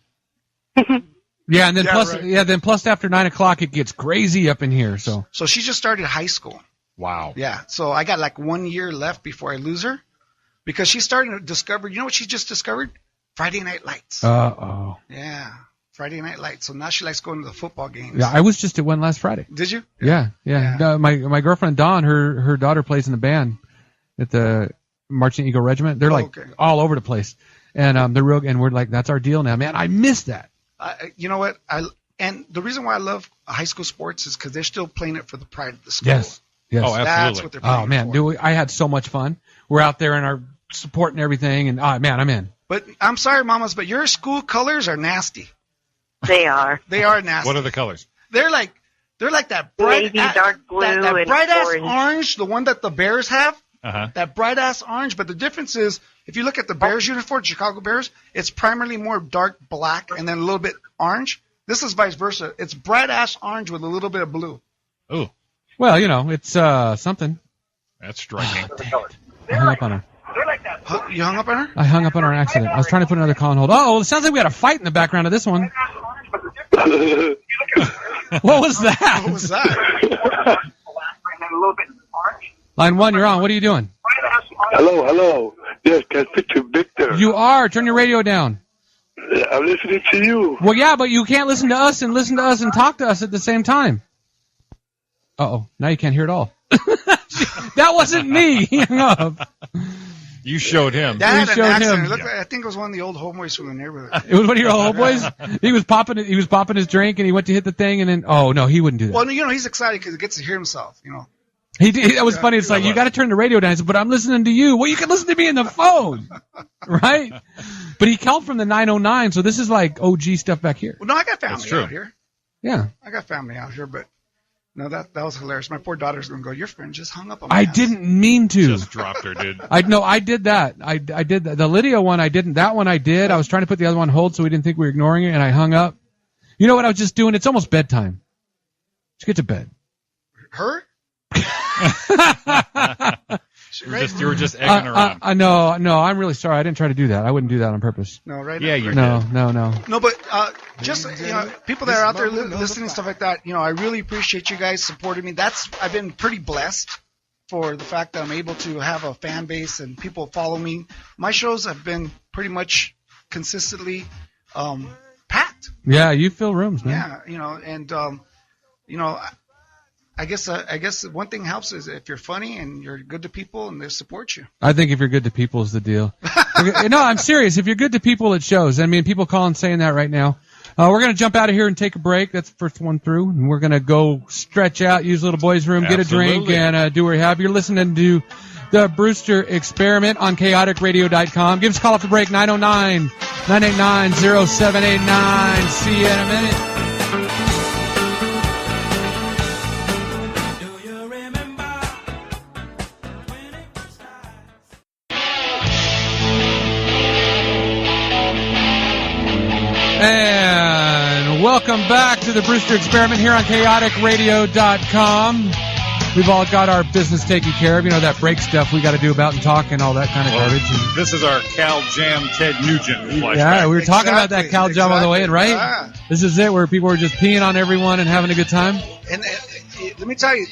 Yeah, and then Yeah, plus after 9 o'clock it gets crazy up in here. So So she just started high school. Wow. Yeah. So I got like 1 year left before I lose her, because she's starting to discover. You know what she just discovered? Friday Night Lights. oh. Yeah. Friday Night Lights. So now she likes going to the football games. Yeah, I was just at one last Friday. Did you? Yeah. My girlfriend Dawn, her daughter plays in the band at the Marching Eagle Regiment. They're all over the place, and they're real. And we're like, that's our deal now, man. I miss that. You know what? And the reason why I love high school sports is because they're still playing it for the pride of the school. Yes. Oh, absolutely. That's what they're playing Oh man, for. dude, I had so much fun. We're out there and our support and everything, and man, I'm in. But I'm sorry, mamas, but your school colors are nasty. They are. They are nasty. What are the colors? They're like that bright, Navy, dark blue, that and bright ass orange. the one that the Bears have. Uh-huh. That bright ass orange. But the difference is, if you look at the Bears uniform, Chicago Bears, it's primarily more dark black and then a little bit orange. This is vice versa. It's bright ass orange with a little bit of blue. Ooh, Well, it's something. that's striking. I hung up on her. You hung up on her? I hung up on her on accident. I was trying to put another call on hold. Oh, it sounds like we had a fight in the background of this one. What was that? What was that? Line 1, you're on. What are you doing? Hello. Yes, can I speak to Victor? You are. Turn your radio down. I'm listening to you. Well, yeah, but you can't listen to us and talk to us at the same time. Uh-oh. Now you can't hear it all. That wasn't me. He hung up. You showed him. That had an showed accident. him. It looked like, I think it was one of the old homeboys from the neighborhood. It was one of your old boys. He was popping his drink, and he went to hit the thing, and then no, he wouldn't do that. Well, he's excited because he gets to hear himself. He did. That was funny. It's like, you got to turn the radio down. I said, but I'm listening to you. Well, you can listen to me in the phone, right? But he called from the 909, so this is like OG stuff back here. Well, no, I got family That's true. out here. Yeah. I got family out here, but no, that was hilarious. My poor daughter's gonna go. Your friend just hung up on me. I didn't mean to. Just dropped her, dude. I did that. I did that. The Lydia one, I didn't. That one I did. I was trying to put the other one on hold so we didn't think we were ignoring it, and I hung up. You know what I was just doing? It's almost bedtime. Just get to bed. Her? You were just egging her on. No, I'm really sorry. I didn't try to do that. I wouldn't do that on purpose. No, right? Yeah, you No. No, but just people that are out there listening, stuff like that. I really appreciate you guys supporting me. I've been pretty blessed for the fact that I'm able to have a fan base and people follow me. My shows have been pretty much consistently packed. Yeah, you fill rooms, man. Yeah, and I guess one thing helps is if you're funny and you're good to people and they support you. I think if you're good to people is the deal. No, I'm serious. If you're good to people, it shows. I mean, people calling saying that right now. We're going to jump out of here and take a break. That's the first one through. And we're going to go stretch out, use little boy's room, get a drink, and do what we have. You're listening to the Brewster Experiment on chaoticradio.com. Give us a call off the break, 909-989-0789. See you in a minute. And welcome back to the Brewster Experiment here on chaoticradio.com. We've all got our business taken care of. That break stuff we got to do about and talk and all that kind of garbage. This is our Cal Jam Ted Nugent flashback. Yeah, we were talking about that Cal Jam on the way in, right? Yeah. This is it, where people were just peeing on everyone and having a good time. And let me tell you,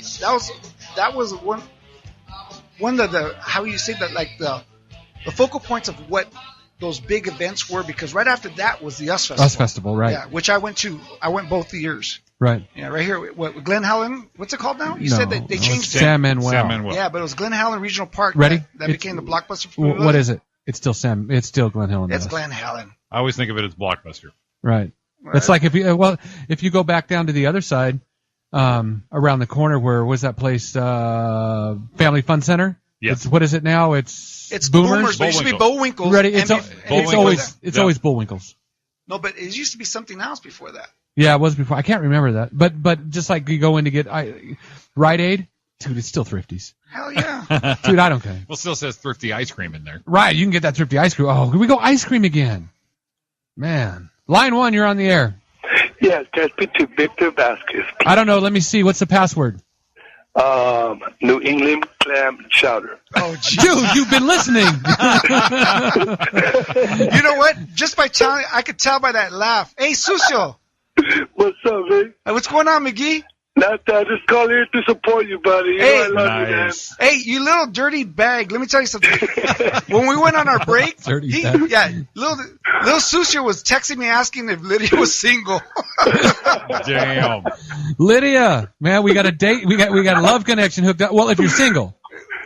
that was one of the how you say that, like the focal points of what those big events were, because right after that was the US Festival. US Festival, right. Yeah, which I went to. I went both the years. Right. Yeah, right here. What, Glen Helen? What's it called now? You No, said that they changed it. Sam Manuel. Yeah, but it was Glen Helen Regional Park. Ready? That became the Blockbuster. For What is it? It's still Sam. It's still Glen Helen. It's Glen Helen. I always think of it as Blockbuster. Right. It's like if you go back down to the other side, around the corner, where was that place? Family Fun Center. Yes. What is it now? It's Boomers. But it used to be Bullwinkles. Ready? It's always Bullwinkles. No, but it used to be something else before that. Yeah, it was before. I can't remember that. But just like you go in to get Rite Aid, dude, it's still Thrifty's. Hell yeah. Dude, I don't care. Well, still says Thrifty ice cream in there. Right, you can get that Thrifty ice cream. Oh, can we go ice cream again? Man. Line 1, you're on the air. Yes, can I speak to Victor Vasquez? I don't know. Let me see. What's the password? New England clam chowder. Oh, geez. Dude, you've been listening. You know what? Just by telling, I could tell by that laugh. Hey, Sucio. What's up, man? Hey, what's going on, McGee? Not that. Just call here to support you, buddy. You know I love you, man. Hey, you little dirty bag. Let me tell you something. When we went on our break, little Susio was texting me asking if Lydia was single. Damn. Lydia, man, we got a date. We got a love connection hooked up. Well, if you're single.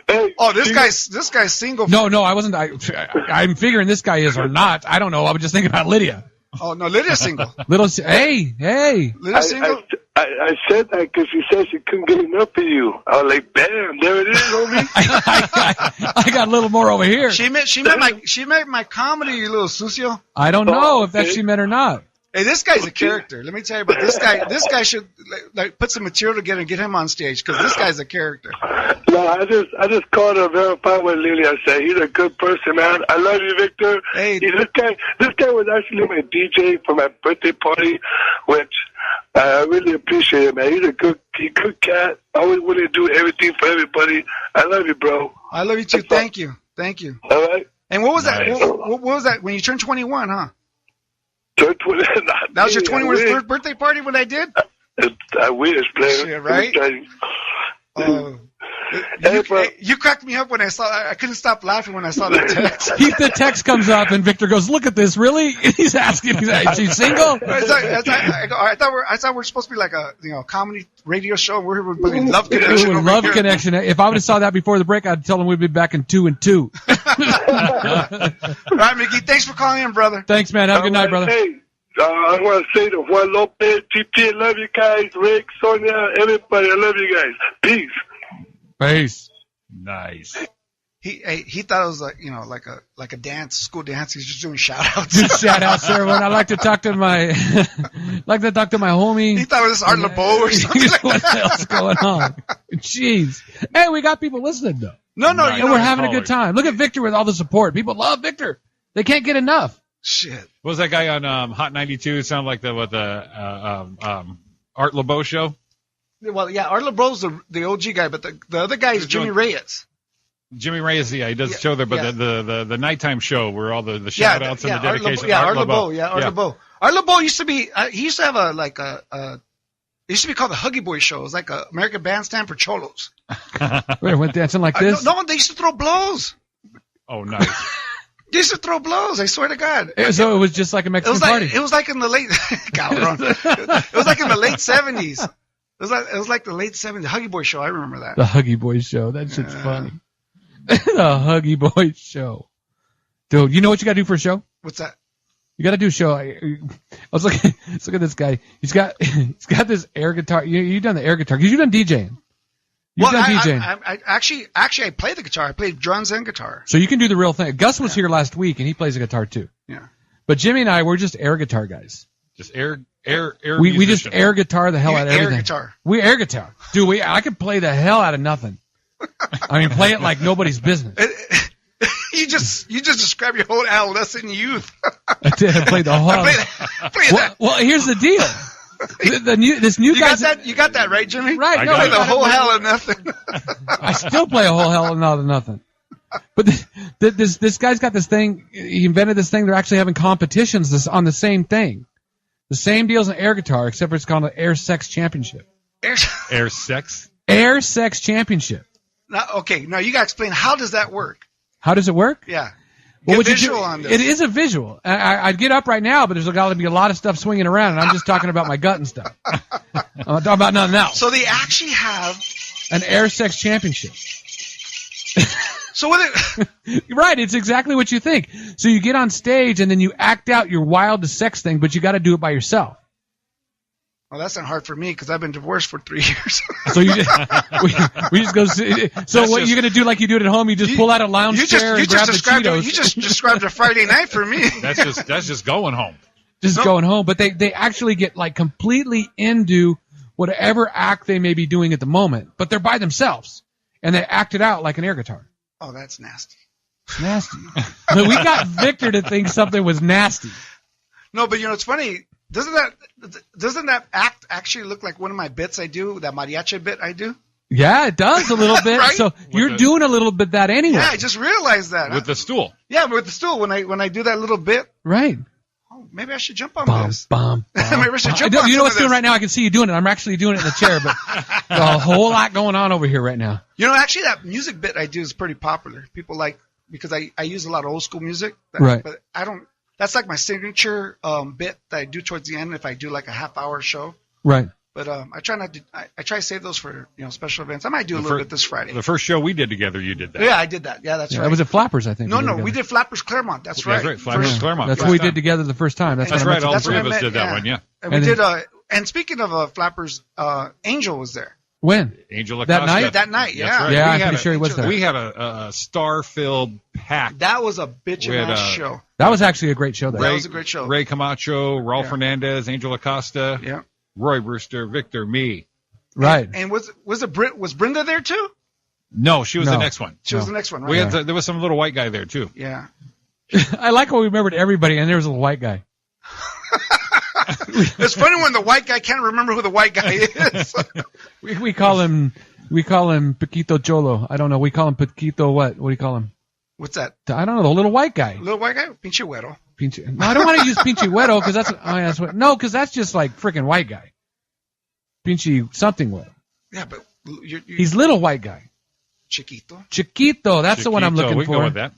Hey, this guy's single. No, I wasn't. I'm figuring this guy is or not. I don't know. I was just thinking about Lydia. Oh no, Lydia's single. Hey. Lydia's single. I said that because she said she couldn't get enough of you. I was like, bam, there it is, homie. I got a little more over here. She met my comedy, you little Susio. I don't know if that she met or not. Hey, this guy's a character. Let me tell you about this guy. This guy should like put some material together and get him on stage because this guy's a character. No, I just called to verify what Lily said. He's a good person, man. I love you, Victor. Hey, this guy was actually my DJ for my birthday party, which I really appreciate it, man. He's a good cat. Always willing to do everything for everybody. I love you, bro. I love you too. Thank you. All right. And what was that? What was that when you turned 21, huh? Turned 20. That was your 21st birthday party when I did? I wish, player. Shit, right? You cracked me up when I saw. I couldn't stop laughing when I saw that text. The text comes up and Victor goes, "Look at this, really?" He's asking, "Is she single?" I thought we're supposed to be like a comedy radio show. We're putting Love Connection. Love Connection. If I would have saw that before the break, I'd tell him we'd be back in 2 and 2. All right, Mickey. Thanks for calling in, brother. Thanks, man. Have a good night, brother. Hey. I want to say to Juan Lopez, TT, I love you guys. Rick, Sonia, everybody, I love you guys. Peace. Nice. He thought it was like a dance, school dance. He's just doing shout outs. Just shout outs, everyone. I like to talk to my homie. He thought it was Art LeBeau or something. What else going on? Jeez. Hey, we got people listening though. No, and we're having a good time. Look at Victor with all the support. People love Victor. They can't get enough. Shit. What was that guy on Hot 92? It sounded like the Art LeBeau show. Well, yeah, Art LeBeau's the OG guy, but the other guy is Jimmy Reyes. Jimmy Reyes, he does a show there, but the nighttime show where all the shout outs and the dedication. Art LeBeau. Art LeBeau used to be. He used to have it used to be called the Huggy Boy Show. It was like a American Bandstand for cholos. Wait, went dancing like this? No, they used to throw blows. Oh, nice. They used to throw blows. I swear to God. So it was just like a Mexican party. It was like in the late. It was like in the late 70s. It was like the late 70s. The Huggy Boy Show. I remember that. The Huggy Boy Show. That shit's funny. The Huggy Boy Show. Dude, you know what you got to do for a show? What's that? You got to do a show. I was looking. Look at this guy. He's got this air guitar. You've done the air guitar because you've done DJing. You've done DJing. I actually play the guitar. I play drums and guitar. So you can do the real thing. Gus was here last week and he plays the guitar too. Yeah. But Jimmy and I, we're just air guitar guys. Just air. We just air guitar the hell out of everything. Air guitar. We air guitar. Dude, I can play the hell out of nothing. I mean, play it like nobody's business. You just described your whole adolescent youth. I did. I played the whole. Well, here's the deal. This new guy. You got that right, Jimmy? Right. No, play the whole hell of nothing. I still play a whole hell of nothing. But this guy's got this thing. He invented this thing. They're actually having competitions on the same thing. The same deal as an air guitar, except for it's called an Air Sex Championship. Air Sex? Air Sex Championship. Now you got to explain, how does that work? How does it work? Yeah. Well, visual on this. It is a visual. I'd get up right now, but there's got to be a lot of stuff swinging around, and I'm just talking about my gut and stuff. I'm not talking about nothing else. So they actually have an Air Sex Championship. So what? Right, it's exactly what you think. So you get on stage and then you act out your wild sex thing, but you got to do it by yourself. Well, that's not hard for me because I've been divorced for 3 years. So we just go. So that's what you're gonna do, like you do it at home? You just pull out a lounge chair and grab the Cheetos. You just described a Friday night for me. That's just going home. Going home, but they actually get like completely into whatever act they may be doing at the moment, but they're by themselves and they act it out like an air guitar. Oh, that's nasty. Nasty. But we got Victor to think something was nasty. No, but it's funny. Doesn't that act actually look like one of my bits I do, that mariachi bit I do? Yeah, it does a little bit. Right? So you're doing a little bit that anyway. Yeah, I just realized that. With the stool. Yeah, with the stool when I do that little bit. Right. Oh, maybe I should jump on Bum, this. bum, bum, Maybe I should bum. jump on You know some what's of doing this. right now? I can see you doing it. I'm actually doing it in the chair, but a whole lot going on over here right now. You know, actually, that music bit I do is pretty popular. People like, because I use a lot of old school music. Right. But I don't, that's like my signature bit that I do towards the end if I do like a half-hour show. Right. But I try not to. I try to save those for special events. I might do a little bit this Friday. The first show we did together, you did that. Yeah, I did that. Yeah, that's Yeah, right. it was at Flappers, I think. No, we did Flappers Claremont. That's right. That's right. Flappers Claremont. That's First what we time. did together the first time. That's That's when I right. All met three you. of us did that yeah. one. Yeah. And we And did. then- And speaking of Flappers, Angel was there When? Angel That Acosta. night? that night. That's Yeah, right. Yeah, We I'm had pretty a- sure he was there. We had a star-filled pack. that was a bitchin' We had, ass show. That was actually a great show there. That was a great show. Ray Camacho, Raul Yeah. Fernandez, Angel Acosta, Yeah. Roy Brewster, Victor, me. Right. And was Brenda there too? No, she was No. the next one. She was the next one, right? We had there was some little white guy there too. Yeah. I like how we remembered everybody, and there was a little white guy. It's funny when the white guy can't remember who the white guy is. We call him Paquito Cholo. I don't know. We call him Paquito what? What do you call him? What's that? I don't know. The little white guy. Little white guy? Pinche güero. Pinche. No, I don't want to use Pinche Güero because because that's just like freaking white guy. Pinche something güero. Yeah, but you're He's little white guy. Chiquito. Chiquito. That's the one I'm Chiquito, looking we for. can go with that.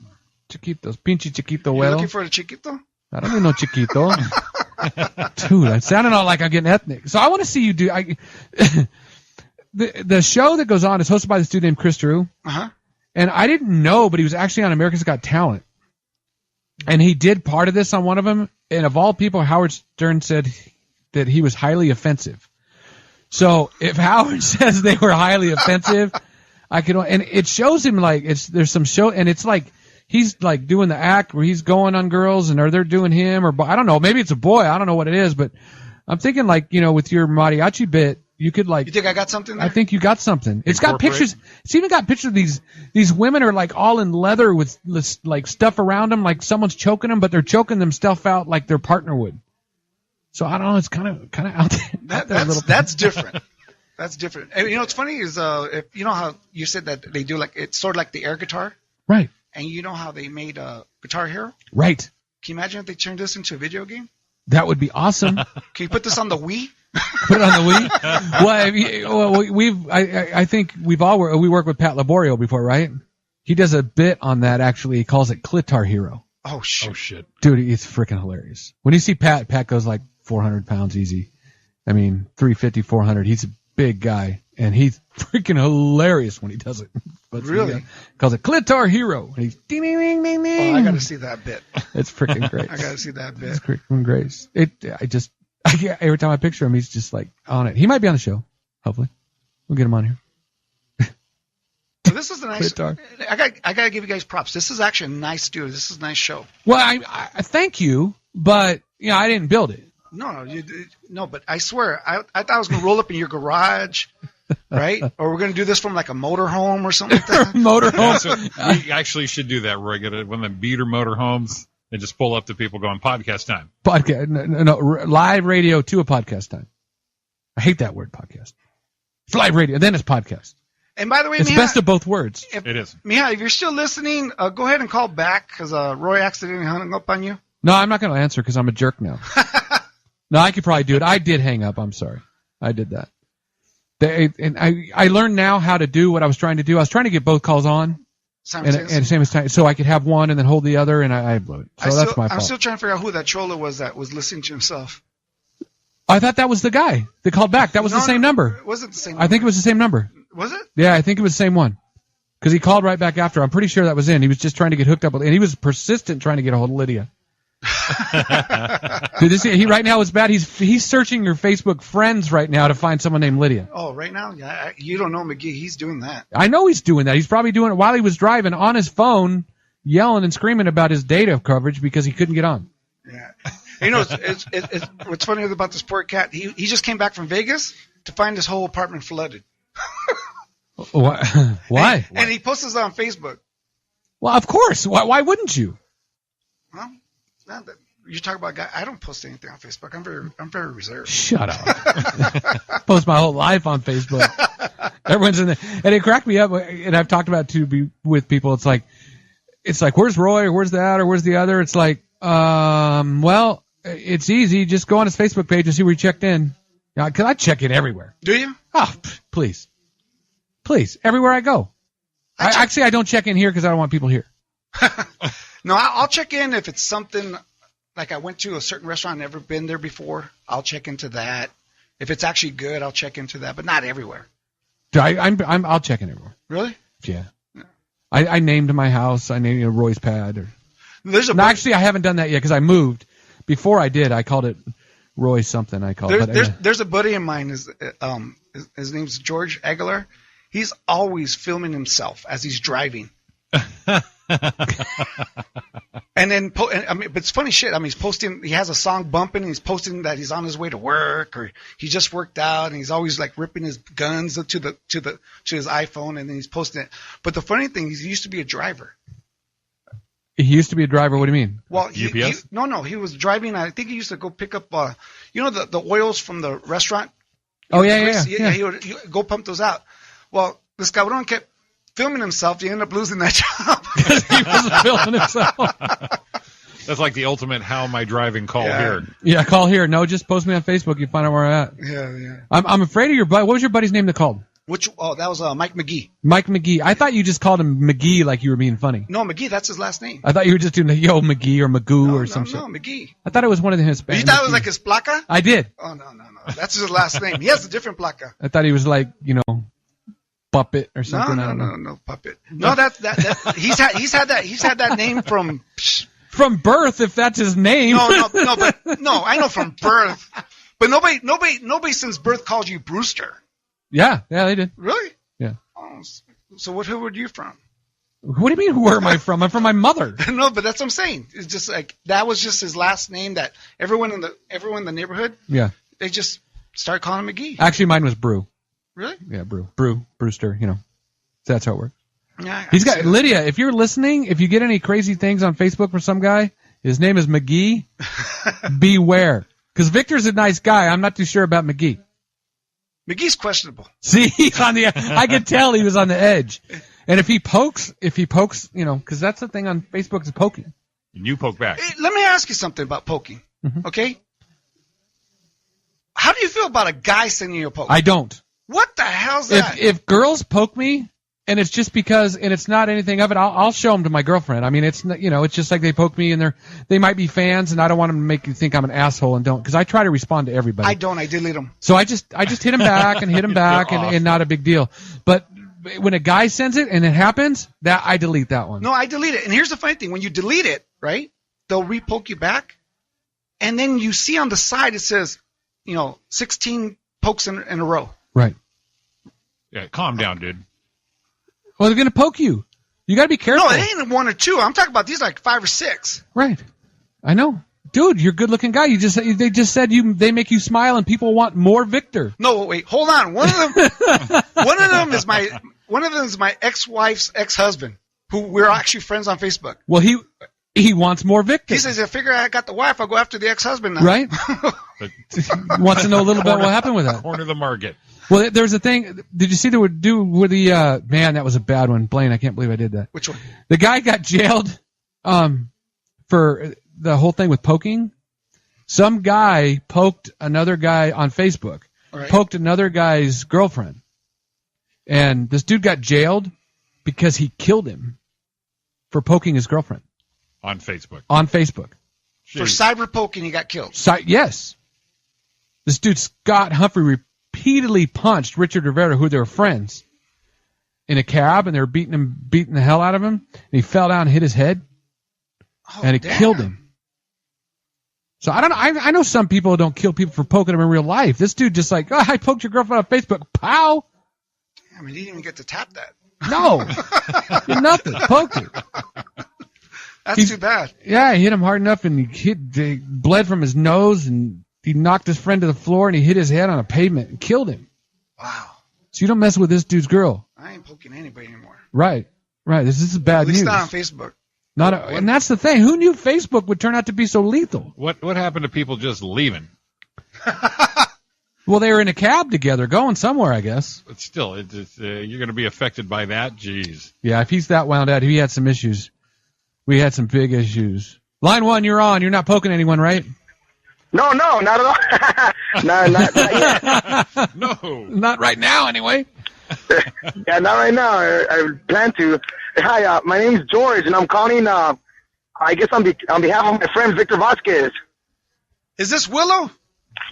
Chiquitos. Pinche Chiquito You're güero. looking for the Chiquito? I don't even know Chiquito. Dude, that sounded all like I'm getting ethnic. So I want to see you do. The show that goes on is hosted by this dude named Chris Drew. Uh-huh. And I didn't know, but he was actually on America's Got Talent. And he did part of this on one of them. And of all people, Howard Stern said that he was highly offensive. So if Howard says they were highly offensive, I could, and it shows him like there's some show, and it's like he's like doing the act where he's going on girls, and or they're doing him, or I don't know, maybe it's a boy, I don't know what it is, but I'm thinking like with your mariachi bit, you could like. You think I got something there? I think you got something. It's got Incorporate. pictures. It's even got pictures of these women are like all in leather with this, like stuff around them, like someone's choking them, but they're choking themselves out like their partner would. So I don't know. It's kind of out there. That's different. That's different. And, what's funny is if you know how you said that they do like it's sort of like the air guitar, Right. and you know how they made Guitar Hero. Right. Can you imagine if they turned this into a video game? That would be awesome. Can you put this on the Wii? Put it on the Wii. Well, I think we worked with Pat Laborio before, right? He does a bit on that. Actually, he calls it Clitar Hero. Oh shit! Oh shit! Dude, it's freaking hilarious. When you see Pat goes like 400 pounds easy. I mean, 350, 400. He's a big guy, and he's freaking hilarious when he does it. But Really? He calls it Clitar Hero. And he's ding, ding, ding, ding, ding. Oh, I got to see that bit. It's freaking great. I got to see that bit. It's freaking great. Every time I picture him, he's just like on it. He might be on the show. Hopefully, we'll get him on here. So this is a nice. Clitar. I got to give you guys props. This is actually a nice studio. This is a nice show. Well, I thank you, but I didn't build it. No, but I swear, I thought I was going to roll up in your garage, right? Or we're going to do this from like a motorhome or something like that. Motorhome. So we actually should do that, Roy. Get one of them beater motorhomes and just pull up to people going podcast time. Podcast. No, live radio to a podcast time. I hate that word, podcast. It's live radio, then it's podcast. And by the way, It's Mija, best of both words. It is. Mija, if you're still listening, go ahead and call back because Roy accidentally hung up on you. No, I'm not going to answer because I'm a jerk now. No, I could probably do it. I did hang up. I'm sorry. I did that. And I learned now how to do what I was trying to do. I was trying to get both calls on and same as time, so I could have one and then hold the other, and I blew it. So that's my fault. I'm still trying to figure out who that cholo was that was listening to himself. I thought that was the guy that called back. That was the same number. Was it the same number? I think it was the same number. Was it? Yeah, I think it was the same one. Because he called right back after. I'm pretty sure that was in. He was just trying to get hooked up with, and he was persistent trying to get a hold of Lydia. Dude, he right now is bad. He's searching your Facebook friends right now to find someone named Lydia. Oh, right now? Yeah, you don't know McGee. He's doing that. I know he's doing that. He's probably doing it while he was driving on his phone, yelling and screaming about his data coverage because he couldn't get on. Yeah. It's what's funny about this poor cat, he just came back from Vegas to find his whole apartment flooded. Why? And he posts this on Facebook. Well, of course. Why wouldn't you? Well, not that you talk about guy. I don't post anything on Facebook. I'm very reserved. Shut up. Post my whole life on Facebook. Everyone's in there, and it cracked me up. And I've talked about it with people. It's like, where's Roy, or where's that, or where's the other? It's like, well, It's easy. Just go on his Facebook page and see where he checked in. Because I check in everywhere. Do you? Oh, please. Please. Everywhere I go. Actually, I don't check in here because I don't want people here. No, I'll check in if it's something like I went to a certain restaurant, never been there before. I'll check into that. If it's actually good, I'll check into that, but not everywhere. I'll check in everywhere. Really? Yeah. I named my house. I named Roy's Pad. Actually, I haven't done that yet because I moved. Before I did, I called it Roy something. There's a buddy of mine. His name's George Aguilar. He's always filming himself as he's driving. And then, but it's funny shit. I mean, he's posting. He has a song bumping, and he's posting that he's on his way to work, or he just worked out, and he's always like ripping his guns to his iPhone, and then he's posting it. But the funny thing is, he used to be a driver. He used to be a driver. What do you mean? Well, UPS? No. He was driving. I think he used to go pick up, the oils from the restaurant. Oh yeah. He would go pump those out. Well, this cabrón kept filming himself. He ended up losing that job because he wasn't filming himself. That's like the ultimate "How am I driving?" Call here. Yeah, call here. No, just post me on Facebook. You find out where I'm at. Yeah. I'm afraid of your buddy. What was your buddy's name that called? That was Mike McGee. Mike McGee. I thought you just called him McGee like you were being funny. No, McGee. That's his last name. I thought you were just doing the McGee or Magoo or some shit. No, McGee. I thought it was one of the Hispanic. You thought it was like his placa? I did. Oh no. That's his last name. He has a different placa. I thought he was like Puppet or something. No, Puppet. No, that he's had that name from birth, if that's his name. No, I know from birth. But nobody since birth called you Brewster. Yeah, they did. Really? Yeah. Oh, so who were you from? What do you mean, where am I from? I'm from my mother. No, but that's what I'm saying. It's just like that was just his last name that everyone in the neighborhood. Yeah. They just started calling him McGee. Actually, mine was Brew. Really? Yeah, Brewster. That's how it works. Yeah, he's got Lydia. If you're listening, if you get any crazy things on Facebook from some guy, his name is McGee. Beware, because Victor's a nice guy. I'm not too sure about McGee. McGee's questionable. See, he's on the. I could tell he was on the edge. And if he pokes, because that's the thing on Facebook is poking. And you poke back. Hey, let me ask you something about poking. Mm-hmm. Okay. How do you feel about a guy sending you a poke? I don't. What the hell's that? If girls poke me, and it's just because, and it's not anything of it, I'll show them to my girlfriend. I mean, it's it's just like they poke me, and they might be fans, and I don't want them to make you think I'm an asshole, and don't, because I try to respond to everybody. I don't. I delete them. So I just hit him back and hit him back, and not a big deal. But when a guy sends it and it happens, that I delete that one. No, I delete it. And here's the funny thing: when you delete it, right, they'll re-poke you back, and then you see on the side it says, 16 pokes in a row. Right. Yeah, calm down, dude. Well, they're gonna poke you. You gotta be careful. No, it ain't 1 or 2. I'm talking about these like 5 or 6. Right. I know, dude. You're a good-looking guy. They just said they make you smile, and people want more Victor. No, wait, hold on. One of them is my ex-wife's ex-husband, who we're actually friends on Facebook. Well, he wants more Victor. He says, I figure I got the wife, I'll go after the ex-husband now. Right. Wants to know a little bit what happened with that. Corner of the market. Well, there's a thing. Did you see they would do with the man? That was a bad one, Blaine. I can't believe I did that. Which one? The guy got jailed for the whole thing with poking. Some guy poked another guy on Facebook. Right. Poked another guy's girlfriend, and this dude got jailed because he killed him for poking his girlfriend on Facebook. For cyber poking, he got killed. Yes. This dude Scott Humphrey repeatedly punched Richard Rivera, who they were friends, in a cab, and they were beating the hell out of him. And he fell down and hit his head, and it killed him. So I don't know. I know some people don't kill people for poking them in real life. This dude just like, I poked your girlfriend on Facebook. Pow! Damn, he didn't even get to tap that. No. Did nothing. Poked it. That's too bad. Yeah, he hit him hard enough, and he bled from his nose, and he knocked his friend to the floor, and he hit his head on a pavement and killed him. Wow. So you don't mess with this dude's girl. I ain't poking anybody anymore. Right. This is bad news. At least not on Facebook. And that's the thing. Who knew Facebook would turn out to be so lethal? What happened to people just leaving? Well, they were in a cab together, going somewhere, I guess. But still, you're going to be affected by that? Jeez. Yeah, if he's that wound out, he had some issues. We had some big issues. Line 1, you're on. You're not poking anyone, right? No, not at all. not yet. No. Not right now, anyway. Yeah, not right now. I plan to. Hi, my name's George, and I'm calling, I guess on behalf of my friend Victor Vasquez. Is this Willow?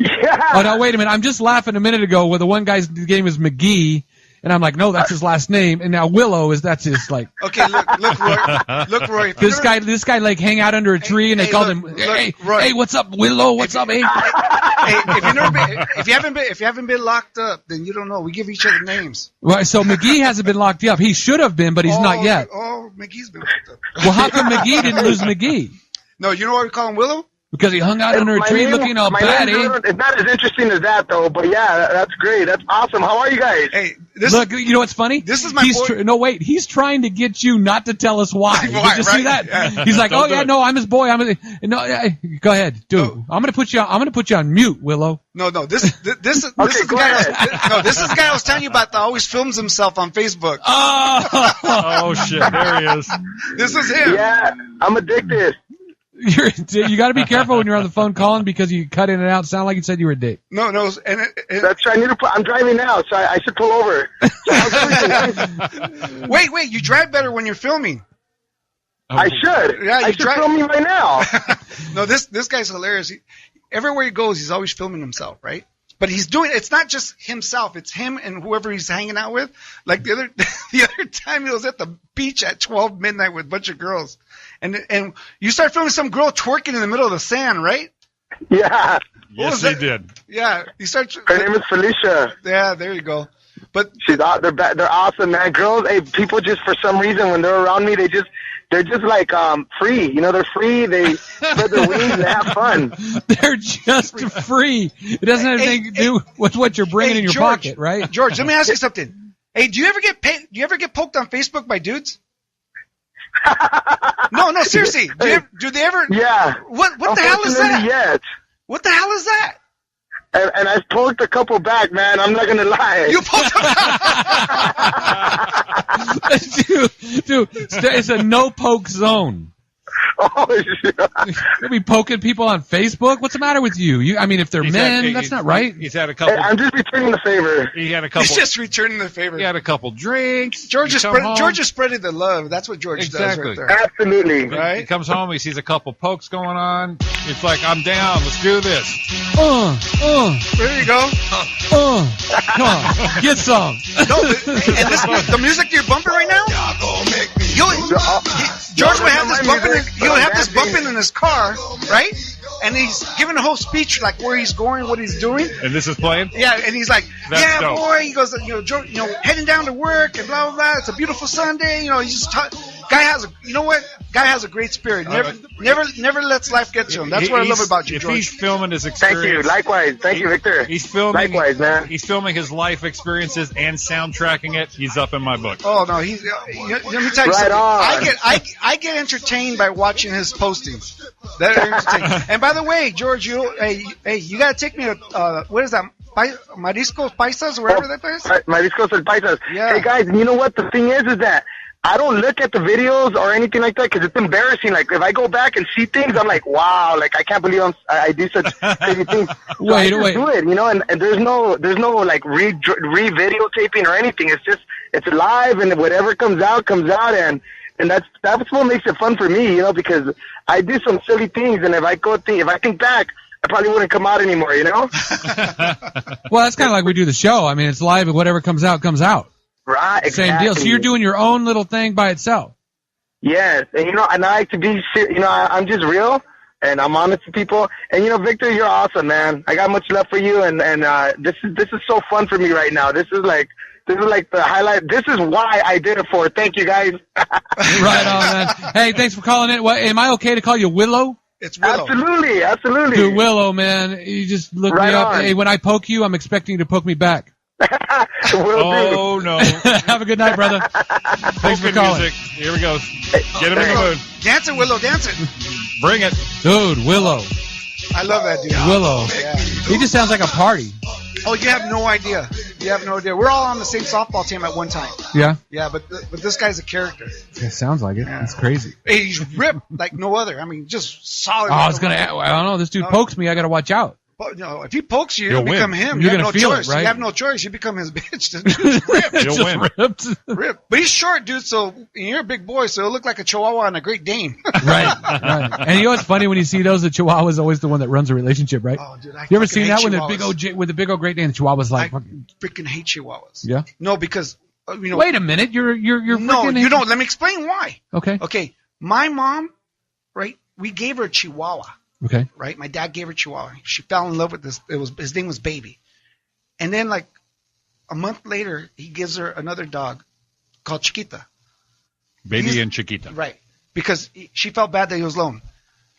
Yeah. Oh, no, wait a minute. I'm just laughing a minute ago where the one guy's name was McGee, and I'm like, no, that's his last name. And now Willow that's his, like. Okay, look, Roy. Look, Roy. This guy, like, hang out under a tree, and they called him, Roy. hey, what's up, Willow? What's up, hey? Hey, if you haven't been locked up, then you don't know. We give each other names. Well, so McGee hasn't been locked up. He should have been, but he's not yet. Oh, McGee's been locked up. Well, how come McGee didn't lose McGee? No, you know why we call him Willow? Because he hung out under a tree looking all bad, eh? It's not as interesting as that, though, but yeah, that's great. That's awesome. How are you guys? Hey, look, you know what's funny? This is my boy. No, wait. He's trying to get you not to tell us why. Did you see that? Yeah. He's like, no, I'm his boy. Go ahead, dude. No. I'm gonna put you on mute, Willow. No, this is the guy. This is the guy I was telling you about that always films himself on Facebook. Oh shit! There he is. This is him. Yeah, I'm addicted. You got to be careful when you're on the phone calling because you cut in and out. Sound like you said you were a dick. No, and that's right. I'm driving now, so I should pull over. Wait, you drive better when you're filming. I should. Yeah, I should film me right now. No, this guy's hilarious. Everywhere he goes, he's always filming himself, right? But it's not just himself, it's him and whoever he's hanging out with. Like the other time he was at the beach at 12 midnight with a bunch of girls. And you start filming some girl twerking in the middle of the sand, right? Yeah. Yes, he did. Yeah. Her name is Felicia. Yeah, there you go. But they're awesome, man. Girls, people just for some reason when they're around me, they're just like free. You know, they're free. They spread their wings and they have fun. They're just free. It doesn't have anything to do with what you're bringing in your pocket, right? George, let me ask you something. Hey, do you ever get poked on Facebook by dudes? No, seriously. Do they ever? Yeah. What the hell is that? Yes. What the hell is that? And I've poked a couple back, man. I'm not gonna lie. You poked them back? Dude, it's a no poke zone. Oh shit! You'll be poking people on Facebook. What's the matter with you? I mean, if they're men, that's not right. He's had a couple. Hey, I'm just returning the favor. He's just returning the favor. He had a couple drinks. George is spreading the love. That's what George does right there. Absolutely. Right? He comes home. He sees a couple pokes going on. It's like, I'm down. Let's do this. There you go. Come on, get some. No, the music you're bumping right now. George would have this bumping. He'll have this bumping in his car, right? And he's giving a whole speech like where he's going, what he's doing. And this is playing. Yeah, and he's like, That's dope. Boy. He goes, George, heading down to work and blah blah blah. It's a beautiful Sunday. He's just guy has a great spirit. Never lets life get to him. That's what I love about you, George. If he's filming his experience, thank you. Likewise, thank you, Victor. He's filming. Likewise, man. He's filming his life experiences and soundtracking it. He's up in my book. Oh no, let me tell you something. I get entertained by watching his postings. That are entertaining. And by the way, George, you gotta take me to what is that? Mariscos Paisas, wherever that place. Mariscos and Paisas. Yeah. Hey guys, you know what the thing is that I don't look at the videos or anything like that because it's embarrassing. Like if I go back and see things, I'm like, wow, like I can't believe I do such crazy things. So I just do it, and there's no like re-videotaping or anything. It's live and whatever comes out, and that's what makes it fun for me, because I do some silly things, and if I think back, I probably wouldn't come out anymore, Well, that's kind of like we do the show. I mean, it's live and whatever comes out, comes out. Right, exactly. Same deal. So you're doing your own little thing by itself. Yes, and and I like to be, I'm just real, and I'm honest to people. And Victor, you're awesome, man. I got much love for you, and this is so fun for me right now. This is like the highlight. This is why I did it for. Thank you, guys. Right on, man. Hey, thanks for calling in. Am I okay to call you Willow? It's Willow. Absolutely. Dude, Willow, man. You just look me up. Hey, when I poke you, I'm expecting you to poke me back. Oh, no. Have a good night, brother. Thanks for calling. Music. Here we go. Get him in the mood. Dance it, Willow. Dance it. Bring it. Dude, Willow. I love that dude. Willow. Yeah. He just sounds like a party. Oh, you have no idea. You have no idea. We're all on the same softball team at one time. Yeah? Yeah, but this guy's a character. It sounds like it. Yeah. It's crazy. Hey, he's ripped like no other. I mean, just solid. I don't know. This dude pokes me. I got to watch out. Well, no, if he pokes you, You'll you become win. him. You're You have gonna no feel it, choice. right? You have no choice. You become his bitch. The dude's ripped. You'll win. Ripped. Ripped. But he's short, dude, so and you're a big boy, so it'll look like a Chihuahua and a Great Dane. Right. And you know what's funny when you see those? The Chihuahua is always the one that runs a relationship, right? Oh, dude, You ever fucking seen that hate when Chihuahuas. with the big old Great Dane, the Chihuahua's like, I freaking hate Chihuahuas. yeah. No, because you know. Wait a minute, you're no, freaking. you don't. Let me explain why. Okay. Okay, my mom, right? We gave her a Chihuahua. Okay. Right? My dad gave her Chihuahua. She fell in love with this. His name was Baby. And then like a month later, he gives her another dog called Chiquita. Baby and Chiquita. Right. Because she felt bad that he was alone.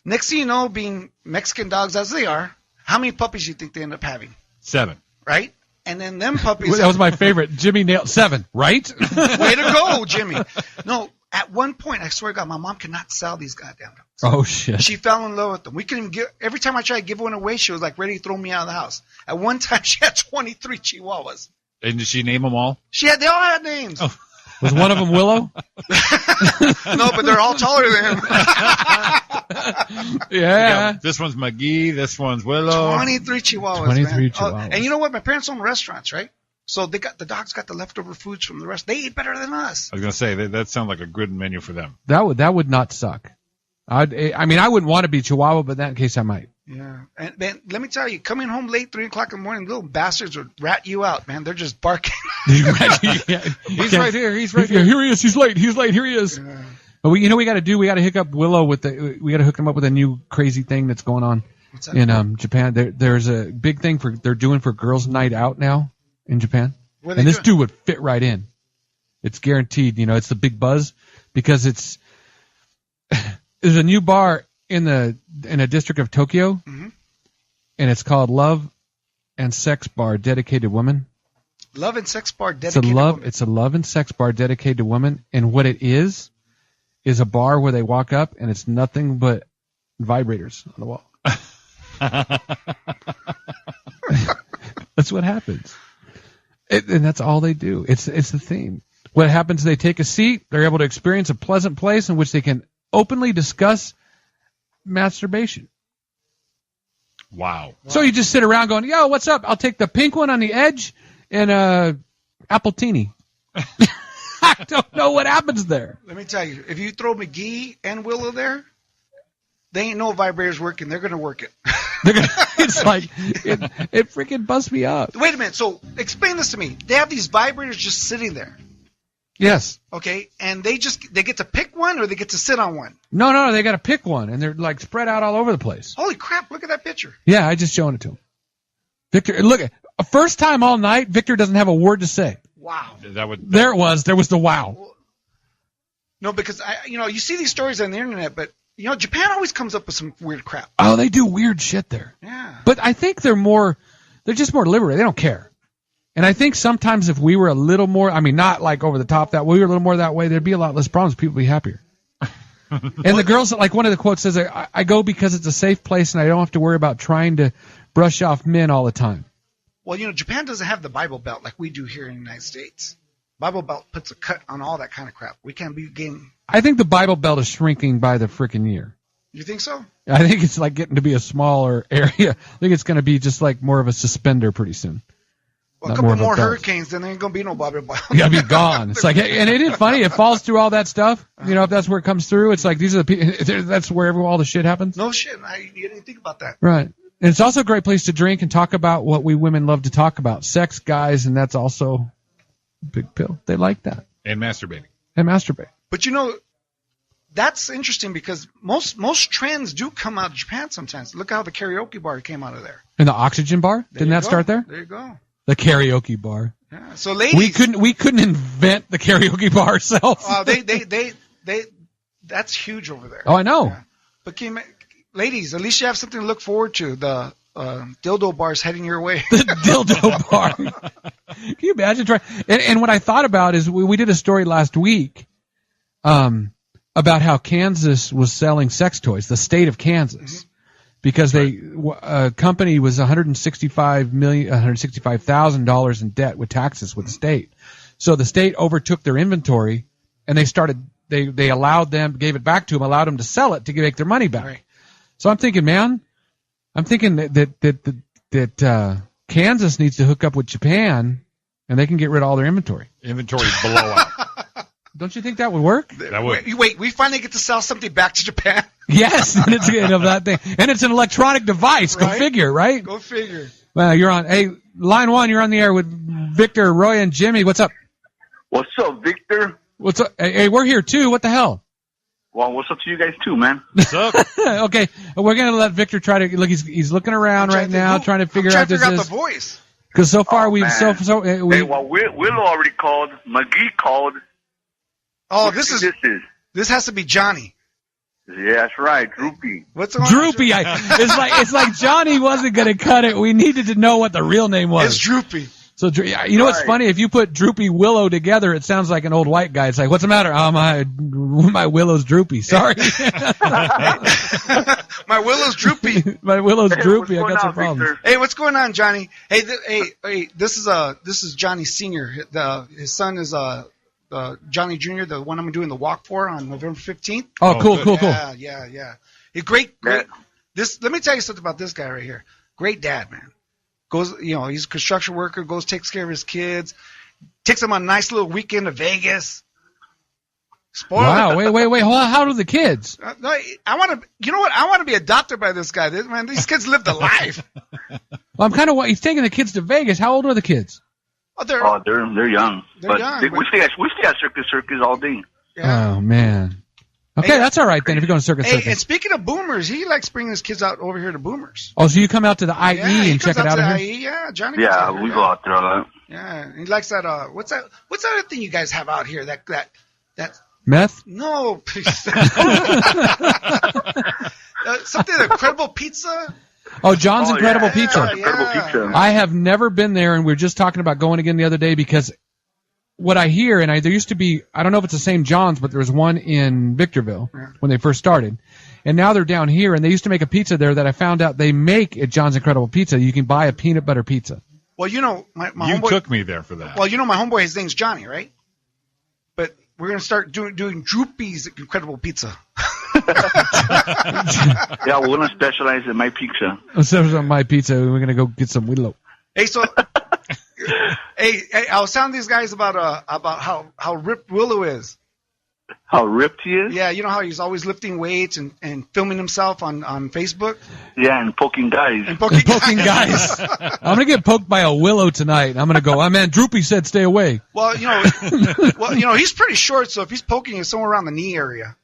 Next thing you know, being Mexican dogs as they are, how many puppies do you think they end up having? 7. Right? And then them puppies. That was my favorite. Jimmy nailed 7, right? Way to go, Jimmy. No, at one point, I swear to God, my mom could not sell these goddamn dogs. Oh shit. She fell in love with them. We couldn't give. Every time I tried to give one away, she was like ready to throw me out of the house. At one time, she had 23 Chihuahuas. And did she name them all? They all had names. Oh. Was one of them Willow? No, but they're all taller than him. Yeah. This one's McGee. This one's Willow. 23 Chihuahuas. 23 man. Chihuahuas. And you know what? My parents own restaurants, right? So the dogs got the leftover foods from the rest. They eat better than us. I was going to say, that sounds like a good menu for them. That would not suck. I mean, I wouldn't want to be Chihuahua, but in that case, I might. Yeah. And man, let me tell you, coming home late, 3 o'clock in the morning, little bastards would rat you out, man. They're just barking. He's right here. He's right here. Here he is. He's late. Here he is. Yeah. But we got to hook up Willow we got to hook him up with a new crazy thing that's going on What's that? in Japan. There's a big thing they're doing for Girls' Night Out now in Japan. What are they And this doing? dude would fit right in. It's guaranteed. It's the big buzz because there's a new bar in a district of Tokyo, Mm-hmm. and it's called Love and Sex Bar dedicated to women. Love and sex bar dedicated to women. It's a love and sex bar dedicated to women, and what it is a bar where they walk up and it's nothing but vibrators on the wall. That's what happens. And that's all they do. It's the theme. What happens, they take a seat, they're able to experience a pleasant place in which they can openly discuss masturbation. Wow. So you just sit around going, yo, what's up? I'll take the pink one on the edge and Appletini. I don't know what happens there. Let me tell you, if you throw McGee and Willow there, they ain't no vibrators working. They're going to work it. It's like, it freaking busts me up. Wait a minute. So explain this to me. They have these vibrators just sitting there. Yes. Okay. And they get to pick one or they get to sit on one. No, they got to pick one, and they're like spread out all over the place. Holy crap. Look at that picture. Yeah, I just showing it to him. Victor, look, first time all night, Victor doesn't have a word to say. Wow. There was the wow. No, because you see these stories on the internet, but Japan always comes up with some weird crap. Oh, they do weird shit there. Yeah. But I think they're just more liberated. They don't care. And I think sometimes if we were a little more, I mean, not like over the top that way, we were a little more that way, there'd be a lot less problems. People would be happier. And the girls, like one of the quotes says, I go because it's a safe place and I don't have to worry about trying to brush off men all the time. Well, Japan doesn't have the Bible Belt like we do here in the United States. Bible Belt puts a cut on all that kind of crap. We can't be getting... I think the Bible Belt is shrinking by the frickin' year. You think so? I think it's like getting to be a smaller area. I think it's going to be just like more of a suspender pretty soon. Well, a couple more hurricanes, then there ain't going to be no Bible Belt. You got to be gone. It's like, and it is funny. It falls through all that stuff. If that's where it comes through, it's like these are the people. That's where all the shit happens. No shit. You didn't think about that. Right. And it's also a great place to drink and talk about what we women love to talk about. Sex, guys, and that's also a big pill. They like that. And masturbating. And masturbate. But that's interesting because most trends do come out of Japan sometimes. Look how the karaoke bar came out of there. And the oxygen bar? Didn't that start there? There you go. The karaoke bar. Yeah. So ladies, we couldn't invent the karaoke bar ourselves. they that's huge over there. Oh, I know. Yeah. But ladies, at least you have something to look forward to. The dildo bar's heading your way. The dildo bar. Can you imagine trying? And what I thought about is we did a story last week about how Kansas was selling sex toys, the state of Kansas. because a company was $165,000 in debt with taxes with the state. So the state overtook their inventory, and they allowed them, gave it back to them, allowed them to sell it to make their money back. Right. So I'm thinking, man, that Kansas needs to hook up with Japan, and they can get rid of all their inventory. Inventory blowout. Don't you think that would work? That would. Wait, we finally get to sell something back to Japan? Yes, and it's that thing, and it's an electronic device. Right? Go figure, right? Go figure. Well, you're on. Hey, line one, you're on the air with Victor, Roy, and Jimmy. What's up? What's up, Victor? What's up? Hey, we're here too. What the hell? Well, what's up to you guys too, man? What's up? Okay, we're gonna let Victor try to look. He's looking around right now, trying to figure out this is. The voice. Because so far we've Hey, well, Willow already called. McGee called. Oh, this has to be Johnny. Yeah, that's right, Droopy. What's on Droopy? It's like Johnny wasn't gonna cut it. We needed to know what the real name was. It's Droopy. So you know what's funny? If you put Droopy Willow together, it sounds like an old white guy. It's like, what's the matter? Oh, my Willow's droopy. Sorry. My Willow's droopy. My Willow's droopy. I got some problems. Victor? Hey, what's going on, Johnny? Hey, this is Johnny Senior. His son is Johnny Junior, the one I'm doing the walk for on November 15th. Oh, cool. Yeah. Hey, great. Let me tell you something about this guy right here. Great dad, man. Goes, he's a construction worker. Goes, takes care of his kids. Takes them on a nice little weekend to Vegas. Spoiled. Wow. Wait. How old are the kids? No, I want to. You know what? I want to be adopted by this guy. These kids lived a life. Well, I'm kind of. He's taking the kids to Vegas. How old are the kids? Oh, they're young. They're young. We stay at Circus all day. Yeah. Oh man. Okay, that's all right then. If you're going to Circus. And speaking of Boomers, he likes bringing his kids out over here to Boomers. Oh, so you come out to the IE and check it out here? Yeah, Johnny. Yeah, we go out there a lot. Yeah, he likes that. What's that other thing you guys have out here? That meth? No, please. Something Incredible Pizza. Oh, John's Incredible Pizza. Incredible Pizza. I have never been there, and we were just talking about going again the other day because what I hear, and there used to be, I don't know if it's the same John's, but there was one in Victorville when they first started. And now they're down here, and they used to make a pizza there that I found out they make at John's Incredible Pizza. You can buy a peanut butter pizza. Well, my you homeboy took me there for that. Well, my homeboy, his name's Johnny, right? But we're going to start doing Droopy's Incredible Pizza. Yeah, we're going to specialize in my pizza. So on my pizza, we're going to go get some Willow. Hey, so... Hey, I was telling these guys about how ripped Willow is. How ripped he is? Yeah, you know how he's always lifting weights and filming himself on Facebook? Yeah, and poking guys. Poking guys. I'm going to get poked by a Willow tonight. I'm going to go, oh, man, Droopy said stay away. Well, he's pretty short, so if he's poking you somewhere around the knee area.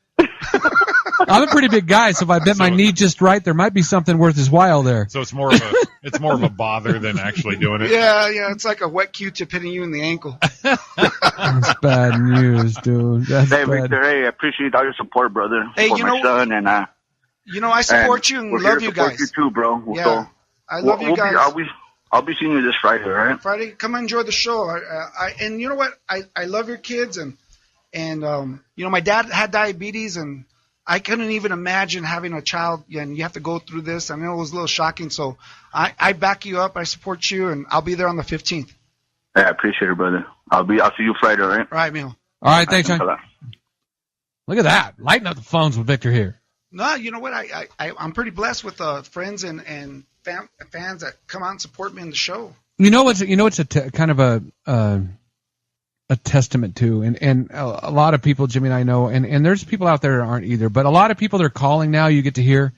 I'm a pretty big guy, so if I bent my knee just right, there might be something worth his while there. So it's more of a bother than actually doing it. Yeah, it's like a wet Q-tip hitting you in the ankle. That's bad news, dude. That's bad. Victor, hey, I appreciate all your support, brother. Hey, for my son, and I support you and love you guys. You too, bro. Yeah, so, I love you guys. I'll be seeing you this Friday, all right? Friday, come enjoy the show. And you know what? I love your kids, and my dad had diabetes, and I couldn't even imagine having a child, and you have to go through this. I know it was a little shocking, so I back you up. I support you, and I'll be there on the 15th. Yeah, I appreciate it, brother. I'll see you Friday, all right? All right, Mil. All right, thanks, John. Look at that. Lighting up the phones with Victor here. No, you know what? I'm pretty blessed with friends and fans that come out and support me in the show. It's kind of a testament to, and a lot of people, Jimmy and I know, and there's people out there that aren't either, but a lot of people that are calling now, you get to hear,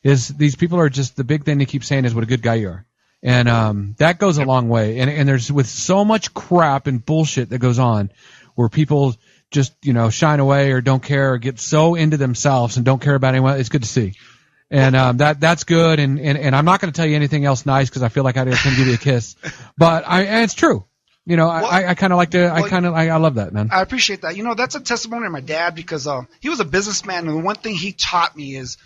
is these people are just, the big thing they keep saying is what a good guy you are. And that goes a long way. And there's, with so much crap and bullshit that goes on, where people just, shine away or don't care or get so into themselves and don't care about anyone, it's good to see. And that's good. And I'm not going to tell you anything else nice because I feel like I can give you a kiss. But and it's true. I kind of like to. I love that, man. I appreciate that. That's a testimony of my dad because he was a businessman, and the one thing he taught me is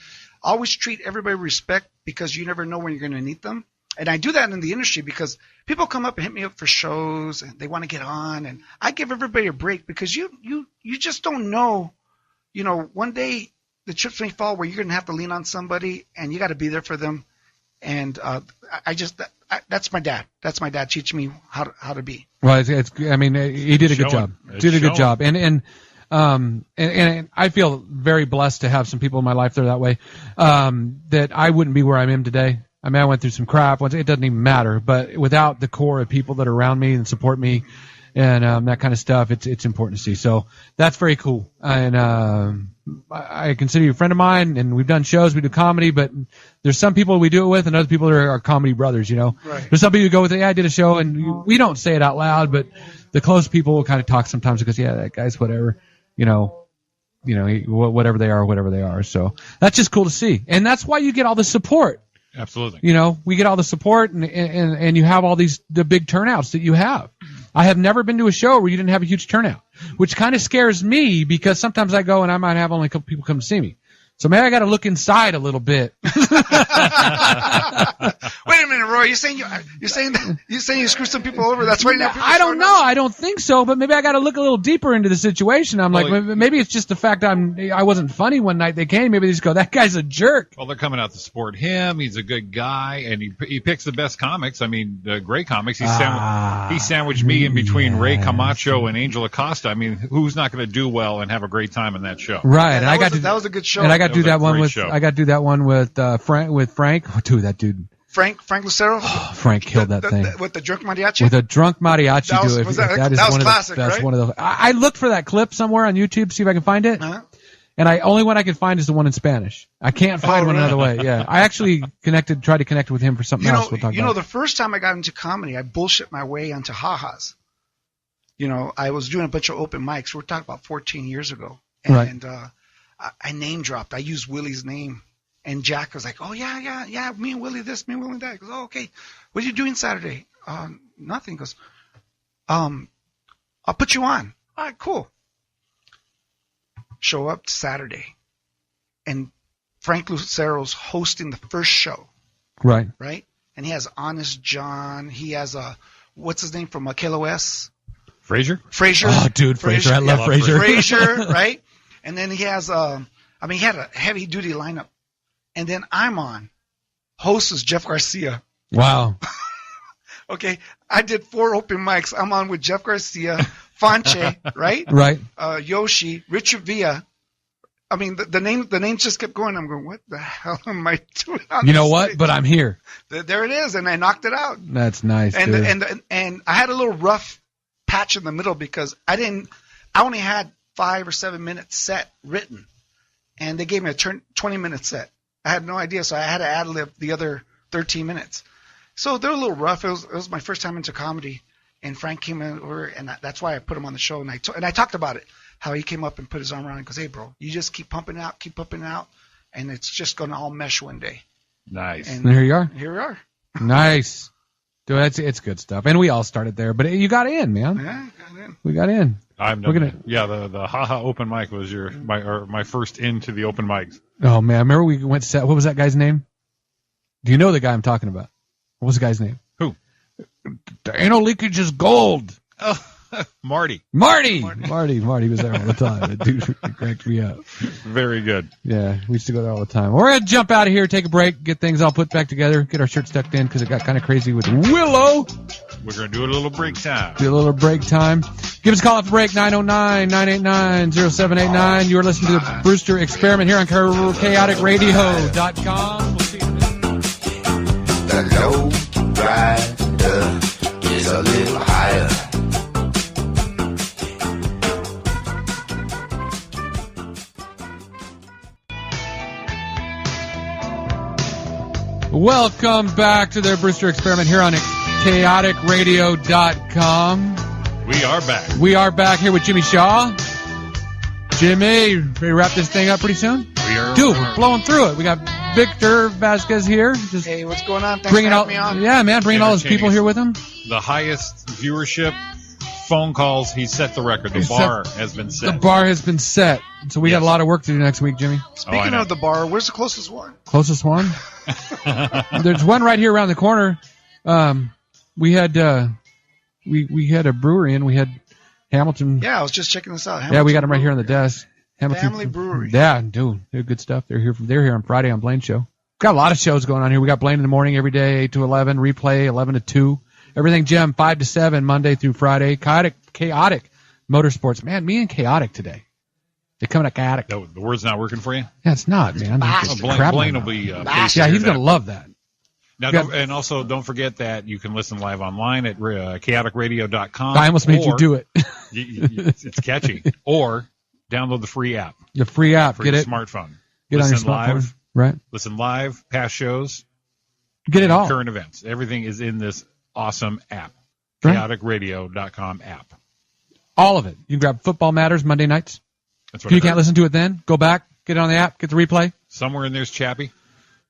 always treat everybody with respect because you never know when you're going to need them. And I do that in the industry because people come up and hit me up for shows and they want to get on, and I give everybody a break because you just don't know. One day the chips may fall where you're going to have to lean on somebody, and you got to be there for them. And that's my dad. That's my dad teaching me how to be. Well, I mean, he did a good job. And I feel very blessed to have some people in my life that are that way. That I wouldn't be where I am today. I mean, I went through some crap. It doesn't even matter. But without the core of people that are around me and support me and that kind of stuff, it's important to see. So that's very cool. And I consider you a friend of mine, and we've done shows, we do comedy, but there's some people we do it with and other people that are our comedy brothers, you know. Right. There's some people who go with, I did a show, and we don't say it out loud, but the close people will kind of talk sometimes because, that guy's whatever, whatever they are. So that's just cool to see. And that's why you get all the support. Absolutely. We get all the support and you have all the big turnouts that you have. I have never been to a show where you didn't have a huge turnout, which kind of scares me because sometimes I go and I might have only a couple people come see me. So maybe I got to look inside a little bit. Wait a minute, Roy. You're saying you screw some people over? That's right now. I don't know. I don't think so. But maybe I got to look a little deeper into the situation. I'm like, maybe it's just the fact I wasn't funny one night they came. Maybe they just go, that guy's a jerk. Well, they're coming out to support him. He's a good guy, and he picks the best comics. I mean, the great comics. He sandwiched me in between Ray Camacho and Angel Acosta. I mean, who's not going to do well and have a great time in that show? Right. Yeah, and that was a good show. And I got to do that one with Frank. Oh, dude, that dude. Frank Lucero. Oh, Frank killed that thing with the drunk mariachi. With a drunk mariachi. That was classic, that's right? one of the. I looked for that clip somewhere on YouTube, see if I can find it. Uh-huh. And only one I could find is the one in Spanish. I can't find one another way. Yeah, I actually tried to connect with him for something else. We'll talk about. The first time I got into comedy, I bullshit my way onto ha-has. I was doing a bunch of open mics. We're talking about 14 years ago, and I name dropped. I used Willie's name, and Jack was like, "Oh yeah, me and Willie this, me and Willie that." He goes, "Oh, okay. What are you doing Saturday?" Nothing. He goes, I'll put you on. All right, cool. Show up Saturday, and Frank Lucero's hosting the first show. Right. Right? And he has Honest John. He has what's his name from KLOS? Frazier. Oh, dude, Frazier. I love Frazier. Frazier, right? And then he has, he had a heavy-duty lineup. And then I'm on. Host is Jeff Garcia. Wow. Okay, I did 4 open mics. I'm on with Jeff Garcia, Fonche, right? Right. Yoshi, Richard Villa. I mean, the names just kept going. I'm going, what the hell am I doing on You know what? stage? But I'm here. There it is, and I knocked it out. That's nice, and I had a little rough patch in the middle because I only had 5 or 7 minutes set written, and they gave me a 20-minute set. I had no idea, so I had to ad-lib the other 13 minutes. So they're a little rough. It was my first time into comedy, and Frank came over, and that's why I put him on the show. And I talked about it, how he came up and put his arm around and goes, "Hey, bro, you just keep pumping out, and it's just going to all mesh one day." Nice. And here you are. Here we are. Nice. Dude, it's good stuff. And we all started there, but you got in, man. Yeah, got in. We got in. The haha open mic was my first into the open mics. Oh man, remember we went to what was that guy's name? Do you know the guy I'm talking about? What was the guy's name? Who? There ain't no leakage is gold. Oh, Marty was there all the time. That dude cracked me up. Very good. Yeah, we used to go there all the time. We're going to jump out of here, take a break, get things all put back together, get our shirts tucked in because it got kind of crazy with Willow. We're going to do a little break time. Give us a call off the break, 909-989-0789. You're listening to the Brewster Experiment here on chaoticradio.com. We'll see you in a minute. The low rider is a little higher. Welcome back to the Brewster Experiment here on chaoticradio.com. We are back here with Jimmy Shaw. Jimmy, ready to wrap this thing up pretty soon? We're blowing through it. We got Victor Vasquez here. Hey, what's going on? Thanks for having me on. Yeah, man, bringing all those people here with him. The highest viewership, phone calls. He set the record. The bar has been set. The bar has been set. So we got a lot of work to do next week, Jimmy. Speaking of the bar, where's the closest one? Closest one? There's one right here around the corner. We had we had a brewery and we had Hamilton. Yeah, I was just checking this out. Hamilton yeah, we got them right here on the desk. Family Brewery. Yeah, dude, they're good stuff. They're here on Friday on Blaine's show. Got a lot of shows going on here. We got Blaine in the morning every day, 8 to 11, replay 11 to 2. Everything Gem 5 to 7 Monday through Friday. Chaotic Motorsports. Man, me and Chaotic today. They're coming at Chaotic. The word's not working for you? Yeah, it's not, man. Blaine will be pleased. Yeah, he's going to love that. Now, and also don't forget that you can listen live online at chaoticradio.com. I almost made you do it. It's catchy. Or download the free app. The free app. For Get your it. smartphone. Get on your smartphone. Live. Right. Listen live, past shows. Get it all. Current events. Everything is in this awesome app. Right. chaoticradio.com app. All of it. You can grab Football Matters Monday nights. That's If you can't listen to it then, go back, get it on the app, get the replay. Somewhere in there's Chappie.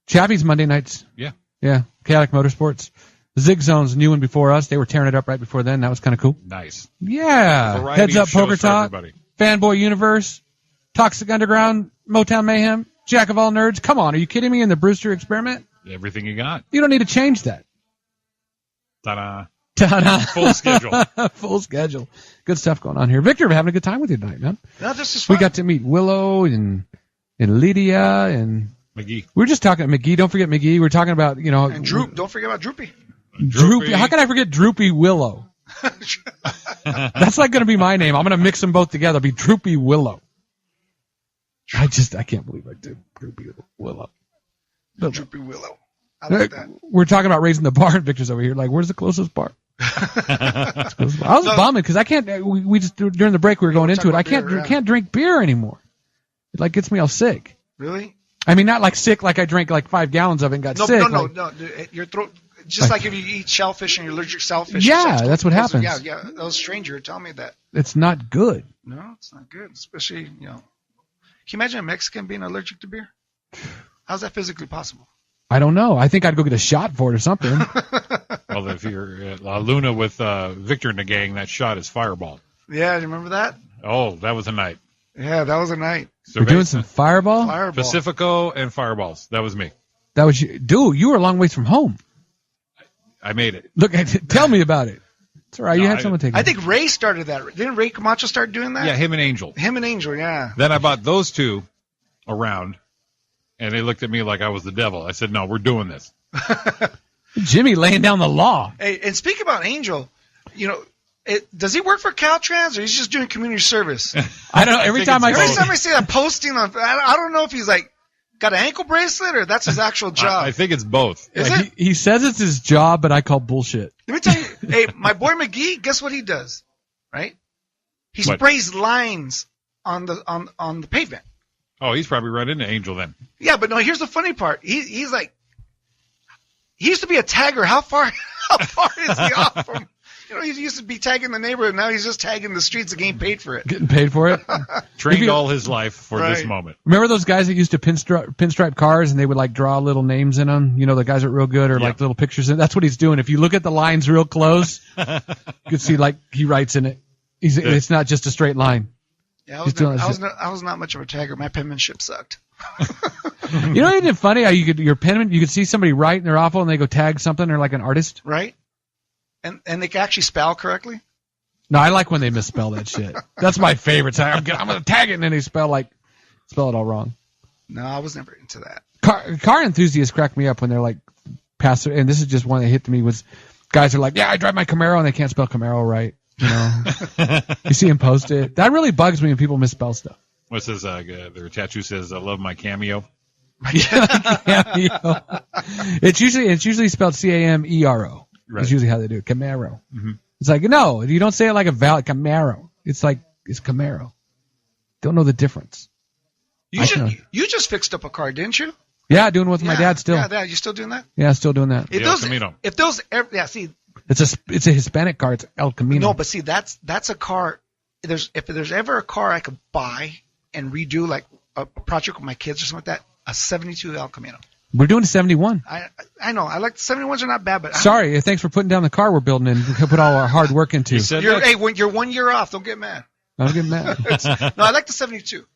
Chappie's Monday nights. Yeah. Yeah. Chaotic Motorsports. Zig Zone's new one before us. They were tearing it up right before then. That was kind of cool. Nice. Yeah. Variety Heads Up of shows Poker for Talk. everybody. Fanboy Universe. Toxic Underground. Motown Mayhem. Jack of all nerds. Come on. Are you kidding me? In the Brewster Experiment? Everything you got. You don't need to change that. Ta-da. Ta-da. Full schedule. Full schedule. Good stuff going on here. Victor, we're having a good time with you tonight, man. No, this is fun. We got to meet Willow and Lydia and McGee. We were just talking McGee. Don't forget McGee. We were talking about, And Droop. Don't forget about Droopy. Droopy. How can I forget Droopy Willow? That's like going to be my name. I'm going to mix them both together. It'll be Droopy Willow. I can't believe I did Droopy Willow. Droopy Willow. I like that. We're talking about raising the bar. Victor's over here. Like, where's the closest bar? I was bumming because I can't. We just during the break we were going into it. I can't drink beer anymore. It like gets me all sick. Really? I mean, not like sick like I drank like 5 gallons of it and got sick. No. Your throat. Just like if you eat shellfish and you're allergic to shellfish. Yeah, that's what happens. Yeah. That was a stranger telling me that. It's not good. No, it's not good. Especially, Can you imagine a Mexican being allergic to beer? How's that physically possible? I don't know. I think I'd go get a shot for it or something. Well, if you're at La Luna with Victor and the gang, that shot is Fireball. Yeah, do you remember that? Oh, that was a night. Yeah, that was a night. We're doing some Fireball? Pacifico and Fireballs. That was me. That was you. Dude, you were a long ways from home. I made it. Look, tell me about it. It's all right. You had someone take it. I think Ray started that. Didn't Ray Camacho start doing that? Yeah, him and Angel. Yeah. Then I bought those two around, and they looked at me like I was the devil. I said, no, we're doing this. Jimmy laying down the law. Hey, and speak about Angel, does he work for Caltrans or he's just doing community service? I don't know. Every time I see that posting on, I don't know if he's like got an ankle bracelet or that's his actual job. I think it's both. Is it? He says it's his job, but I call bullshit. Let me tell you, hey, my boy McGee, guess what he does? Right? He sprays lines on the pavement. Oh, he's probably right into Angel then. Yeah, but no, here's the funny part. He's like, he used to be a tagger. How far is he off from? He used to be tagging the neighborhood. Now he's just tagging the streets and getting paid for it. Getting paid for it? Trained all his life for this moment. Remember those guys that used to pinstripe cars and they would like draw little names in them? The guys that are real good or like little pictures in. That's what he's doing. If you look at the lines real close, you can see like he writes in it. It's not just a straight line. Yeah, I was not much of a tagger. My penmanship sucked. Isn't it funny how your penman, you could see somebody write and they're awful and they go tag something or like an artist? Right. And they can actually spell correctly? No, I like when they misspell that shit. That's my favorite. I'm going to tag it and then they spell it all wrong. No, I was never into that. Car enthusiasts crack me up when they're like, and this is just one that hit to me was guys are like, yeah, I drive my Camaro and they can't spell Camaro right. You see them post it. That really bugs me when people misspell stuff. What says their tattoo says, I love my cameo. Cameo. It's usually spelled Camero. Right. That's usually how they do it. Camaro. Mm-hmm. It's like, no, you don't say it like a vowel. Camaro. It's like, it's Camaro. Don't know the difference. You just fixed up a car, didn't you? Yeah, doing it with my dad still. Yeah, you still doing that? Yeah, still doing that. See. It's a Hispanic car. It's El Camino. No, but see, that's a car. If there's ever a car I could buy and redo like a project with my kids or something like that, a 72 El Camino. We're doing a 71. I know. I like the 71s are not bad, but sorry. Thanks for putting down the car we're building and we put all our hard work into. When you're 1 year off, don't get mad. Don't get mad. No, I like the 72.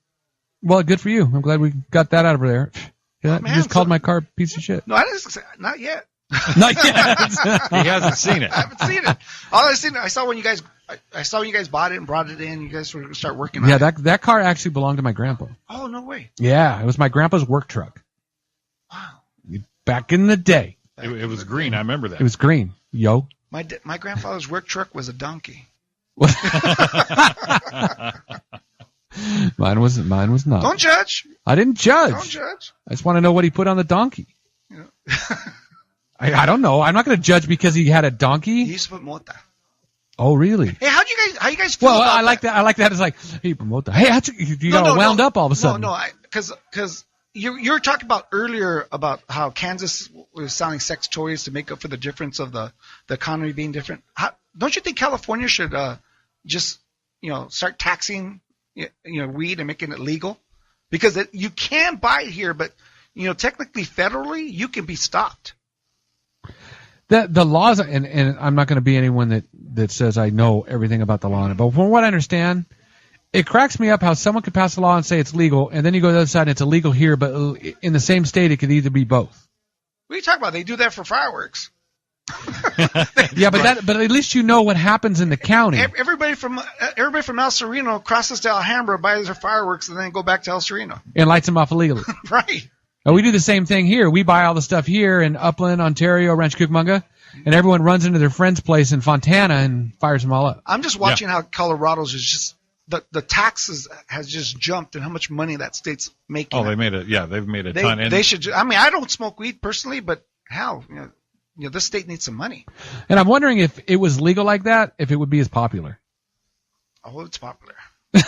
Well, good for you. I'm glad we got that out of there. Yeah, you just called my car a piece of shit. No, I didn't say, not yet. Not yet. He hasn't seen it. I haven't seen it. All I seen, I saw when you guys bought it and brought it in. You guys were going to start working on it. Yeah, that car actually belonged to my grandpa. Oh, no way. Yeah, it was my grandpa's work truck. Wow. Back in the day. It was green. I remember that. It was green. Yo. My grandfather's work truck was a donkey. Mine was not. Don't judge. I didn't judge. Don't judge. I just want to know what he put on the donkey. Yeah. I don't know. I'm not going to judge because he had a donkey. He used to put mota. Oh, really? Hey, how you guys feel about I like that. I like that. It's like, hey, promote that. Hey, you got wound up all of a sudden. No, because you were talking about earlier about how Kansas was selling sex toys to make up for the difference of the economy being different. Don't you think California should just start taxing weed and making it legal? Because you can buy it here, but technically federally you can be stopped. The laws, and I'm not going to be anyone that says I know everything about the law, but from what I understand, it cracks me up how someone could pass a law and say it's legal, and then you go to the other side and it's illegal here, but in the same state it could either be both. What are you talking about? They do that for fireworks. Yeah, but at least you know what happens in the county. Everybody from El Sereno crosses to Alhambra, buys their fireworks, and then go back to El Sereno. And lights them off illegally. Right. And we do the same thing here. We buy all the stuff here in Upland, Ontario, Rancho Cucamonga, and everyone runs into their friend's place in Fontana and fires them all up. I'm just watching how Colorado's is just the taxes has just jumped and how much money that state's making. Oh, they've made a ton. They should. I mean, I don't smoke weed personally, but hell, this state needs some money. And I'm wondering if it was legal like that, if it would be as popular. Oh, it's popular. But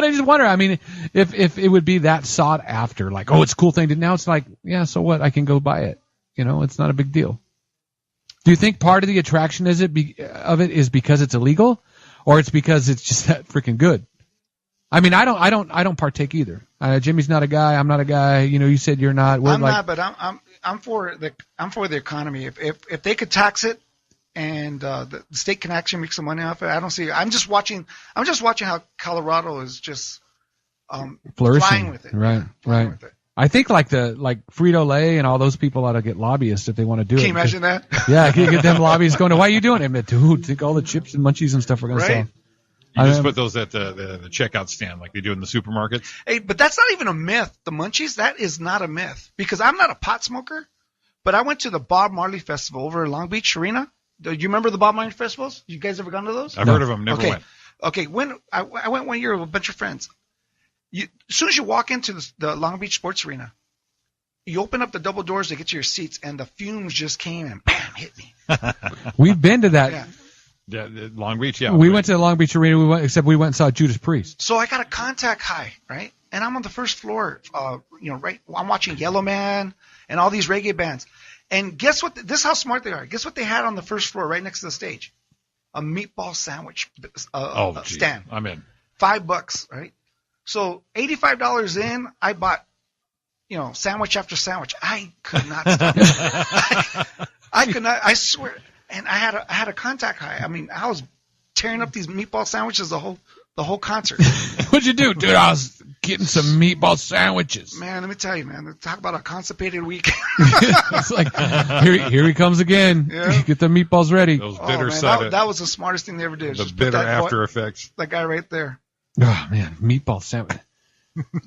I just wonder, I mean, if it would be that sought after, like, oh, it's a cool thing to, now it's like, yeah, so what? I can go buy it. It's not a big deal. Do you think part of the attraction of it is because it's illegal, or it's because it's just that freaking good? I mean, I don't partake either. Jimmy's not a guy. I'm not a guy. You said you're not. Not, but I'm for the economy. If they could tax it, and the state can actually make some money off it, I don't see. I'm just watching how Colorado is just flourishing. Flying with it. Right, right. With it. I think like Frito-Lay and all those people ought to get lobbyists if they want to do it. Can you imagine that? Yeah, can you get them lobbyists going, why are you doing it? Dude, think all the chips and munchies and stuff we're going to sell. You just put those at the checkout stand like they do in the supermarkets. Hey, but that's not even a myth. The munchies, that is not a myth. Because I'm not a pot smoker, but I went to the Bob Marley Festival over at Long Beach Arena. Do you remember the Bob Marley festivals? You guys ever gone to those? I've heard of them, never went. Okay, when I went one year with a bunch of friends. As soon as you walk into the Long Beach Sports Arena, you open up the double doors to get to your seats, and the fumes just came and bam, hit me. We've been to that. Yeah, Long Beach, yeah. We went to the Long Beach Arena, except we went and saw Judas Priest. So I got a contact high, right? And I'm on the first floor, right? I'm watching Yellow Man and all these reggae bands. And guess what? This is how smart they are. Guess what they had on the first floor right next to the stage? A meatball sandwich stand. I'm in. $5, right? So $85 in, I bought, sandwich after sandwich. I could not stop. I could not. I swear. And I had a contact high. I mean, I was tearing up these meatball sandwiches the whole concert. What'd you do, dude? I was getting some meatball sandwiches. Man, let me tell you, man. Talk about a constipated weekend. It's like, here he comes again. Yeah. Get the meatballs ready. Those bitter that was the smartest thing they ever did. The bitter after effects. That guy right there. Oh man, meatball sandwich.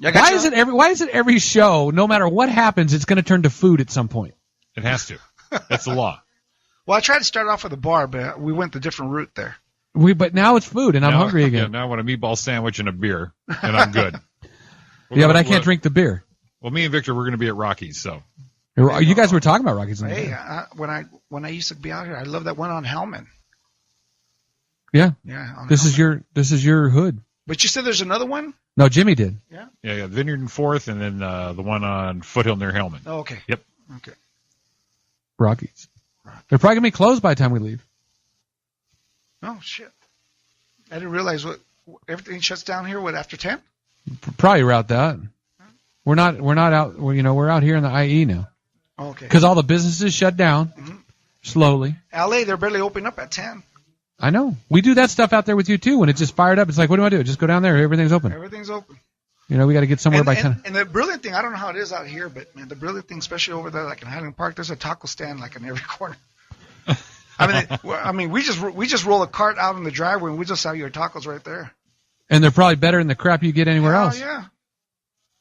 Why is it every show, no matter what happens, it's going to turn to food at some point? It has to. That's the law. Well, I tried to start off with a bar, but we went the different route there. But now it's food, and I'm hungry again. Yeah, now I want a meatball sandwich and a beer, and I'm good. But I can't drink the beer. Well, me and Victor, we're going to be at Rockies, so. You guys were talking about Rockies. Hey, when I used to be out here, I love that one on Hellman. Yeah. Yeah. This is your hood. But you said there's another one? No, Jimmy did. Yeah. Yeah. Vineyard and 4th, and then the one on Foothill near Hellman. Oh, okay. Yep. Okay. Rockies. They're probably going to be closed by the time we leave. Oh, shit. I didn't realize everything shuts down here, after 10? Probably route that. We're not out, we're out here in the IE now. Oh, okay. Because all the businesses shut down slowly. LA, they're barely opening up at 10. I know. We do that stuff out there with you too. When it's just fired up, it's like, what do I do? Just go down there. Everything's open. Everything's open. You know, we got to get somewhere by 10. And the brilliant thing, I don't know how it is out here, but man, the brilliant thing, especially over there, like in Highland Park, there's a taco stand like in every corner. I mean, we just roll a cart out in the driveway and we just sell your tacos right there. And they're probably better than the crap you get anywhere else. Yeah.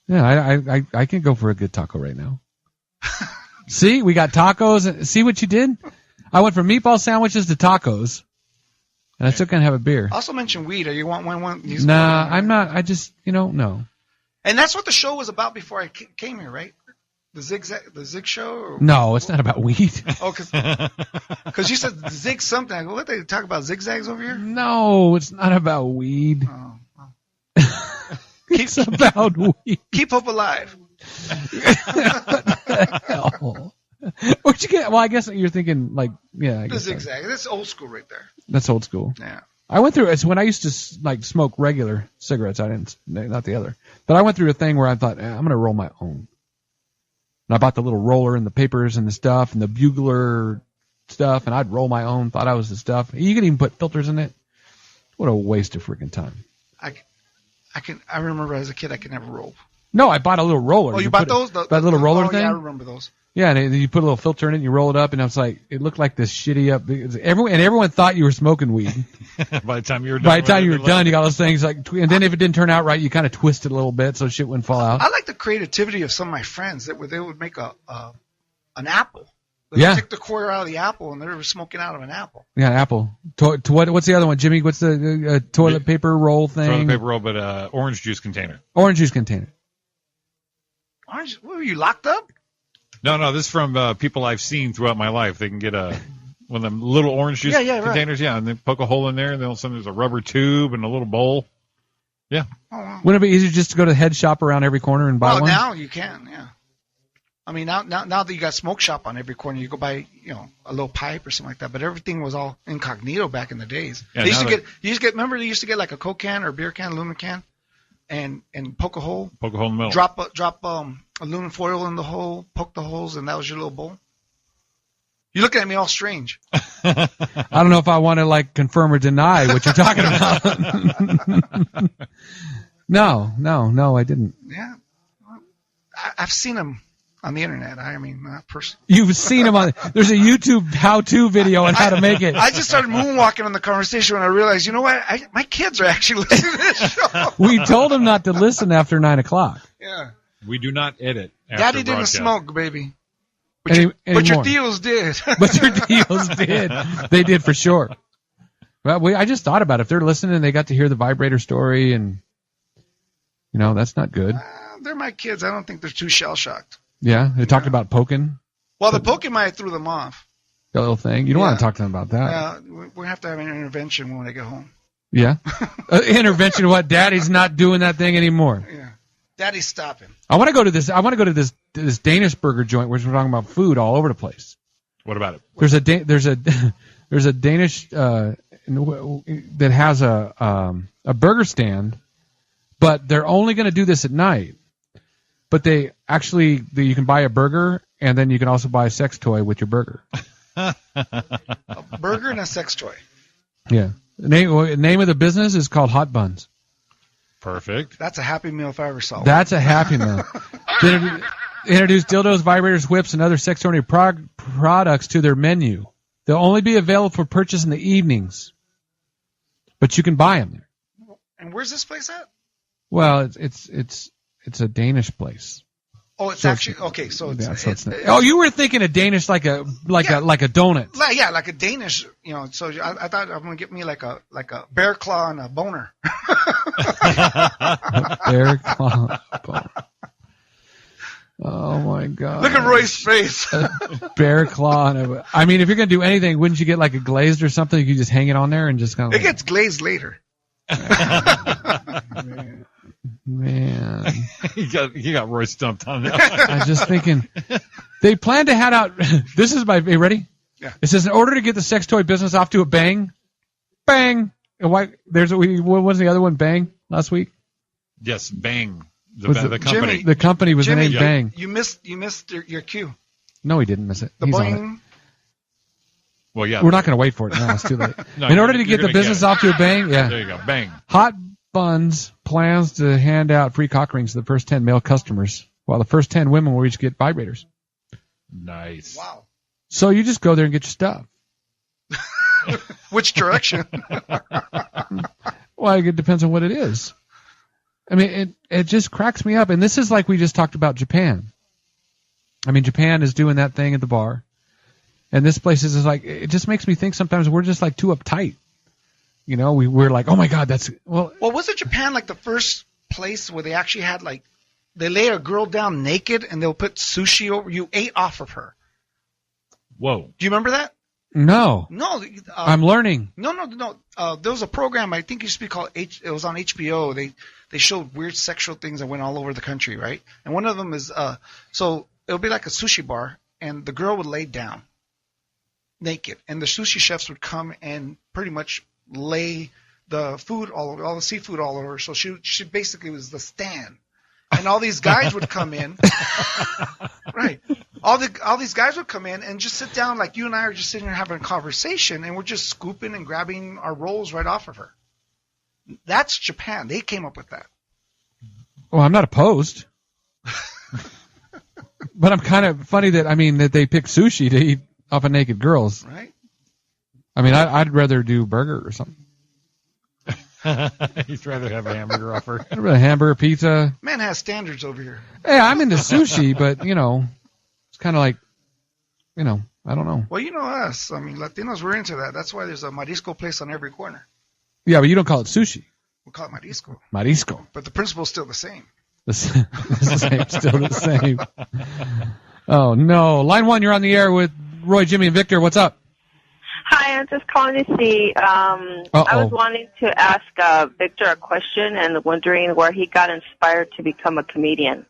Yeah, I can go for a good taco right now. See, we got tacos. See what you did? I went from meatball sandwiches to tacos, and I still can't have a beer. Also mention weed. You want one? Nah, I'm not. I just, no. And that's what the show was about before I came here, right? The Zig show? Or? No, it's not about weed. Oh, because you said Zig something. I go, what, they talk about zigzags over here? No, it's not about weed. Oh, well. It's about weed. Keep hope alive. Hell? What'd you get? Well, I guess you're thinking The zigzag. That's old school right there. That's old school. Yeah. I went through. It's when I used to smoke regular cigarettes. I didn't, not the other. But I went through a thing where I thought, I'm gonna roll my own. And I bought the little roller and the papers and the stuff and the bugler stuff, and I'd roll my own. Thought I was the stuff. You could even put filters in it. What a waste of freaking time. I remember as a kid I could never roll. No, I bought a little roller. Oh, you bought those? That little roller thing? Yeah, I remember those. Yeah, and you put a little filter in it and you roll it up, and I was like, it looked like this shitty up. Everyone thought you were smoking weed. By the time you were done. You got those things and then if it didn't turn out right, you kind of twist it a little bit so shit wouldn't fall out. I like the creativity of some of my friends that they would make an apple. They would take the quarter out of the apple and they were smoking out of an apple. Yeah, an apple. What's the other one, Jimmy? What's the toilet paper roll thing? Toilet paper roll, but orange juice container. Orange juice container. Orange? What, were you locked up? No, this is from people I've seen throughout my life. They can get one of them little orange juice containers, right. And then poke a hole in there, and then all of a sudden there's a rubber tube and a little bowl. Yeah. Oh, wow. Wouldn't it be easier just to go to the head shop around every corner and buy one? Well, now you can, yeah. I mean, now that you got smoke shop on every corner, you go buy, a little pipe or something like that. But everything was all incognito back in the days. Yeah, Remember they used to get like a Coke can or a beer can, aluminum can, and poke a hole. Poke a hole in the middle. Drop aluminum foil in the hole, poke the holes, and that was your little bowl. You're looking at me all strange. I don't know if I want to confirm or deny what you're talking about. No, I didn't. Yeah, I've seen them on the internet. I mean, not personally. You've seen them there's a YouTube how-to video on how to make it. I just started moonwalking on the conversation when I realized, you know what? My kids are actually listening to this show. We told them not to listen after 9 o'clock. Yeah. We do not edit. Daddy didn't smoke, baby. But your Theos did. But your Theos did. They did for sure. Well, I just thought about it. If they're listening and they got to hear the vibrator story and, that's not good. They're my kids. I don't think they're too shell-shocked. Yeah, they talked about poking. Well, the poking might have threw them off. The little thing. You don't want to talk to them about that. Yeah, we have to have an intervention when they get home. Yeah? Intervention what? Daddy's not doing that thing anymore. Yeah. Daddy's stopping. I want to go to this Danish burger joint where we're talking about food all over the place. What about it? There's a Danish that has a burger stand, but they're only going to do this at night. But you can buy a burger, and then you can also buy a sex toy with your burger. A burger and a sex toy. Yeah. The name of the business is called Hot Buns. Perfect. That's a Happy Meal if I ever saw one. That's a Happy Meal. They introduce dildos, vibrators, whips, and other sex-oriented products to their menu. They'll only be available for purchase in the evenings, but you can buy them there. And where's this place at? Well, it's a Danish place. Oh, it's actually okay. So it's you were thinking a Danish like a donut. Yeah, like a Danish. So I thought I'm gonna get me like a bear claw and a boner. Bear claw, boner. Oh my God! Look at Roy's face. Bear claw. I mean, if you're gonna do anything, wouldn't you get like a glazed or something? You could just hang it on there and just kind of. It gets glazed later. Man. you got Roy stumped on that. I was just thinking, they plan to head out. This is are you ready? Yeah. It says, in order to get the sex toy business off to a bang. And what was the other one? Bang last week? Yes, Bang. The company. Jimmy, the company was named Bang. You missed your cue. No, he didn't miss it. The He's boing. on it. Well, yeah. We're not going to wait for it now. It's too late. No, in order to get the business off to a bang, yeah. There you go. Bang. Hot funds plans to hand out free cock rings to the first 10 male customers, while the first 10 women will each get vibrators. Nice. Wow. So you just go there and get your stuff. Which direction? Well, it depends on what it is. I mean, it just cracks me up. And this is like we just talked about Japan. I mean, Japan is doing that thing at the bar. And this place is like, it just makes me think sometimes we're just like too uptight. You know, we're like, oh my God, that's, well. Well, wasn't Japan like the first place where they actually had like, they lay a girl down naked and they'll put sushi over, you ate off of her. Whoa. Do you remember that? No. No. I'm learning. No. There was a program, I think it used to be called, it was on HBO. They showed weird sexual things that went all over the country, right? And one of them is, so it would be like a sushi bar and the girl would lay down naked and the sushi chefs would come and pretty much lay the food all over, all the seafood all over. So she basically was the stand. And all these guys would come in. Right. All these guys would come in and just sit down like you and I are just sitting here having a conversation, and we're just scooping and grabbing our rolls right off of her. That's Japan. They came up with that. Well, I'm not opposed. But I'm kind of funny that they pick sushi to eat off of naked girls. Right. I mean, I'd rather do burger or something. He'd rather have a hamburger offer. A hamburger, pizza. Man has standards over here. Hey, I'm into sushi, but, it's kind of like, I don't know. Well, you know us. I mean, Latinos, we're into that. That's why there's a marisco place on every corner. Yeah, but you don't call it sushi. We call it marisco. Marisco. But the principle's still the same. Still the same. Oh, no. Line 1, you're on the air with Roy, Jimmy, and Victor. What's up? Hi, I'm just calling to see. I was wanting to ask Victor a question and wondering where he got inspired to become a comedian.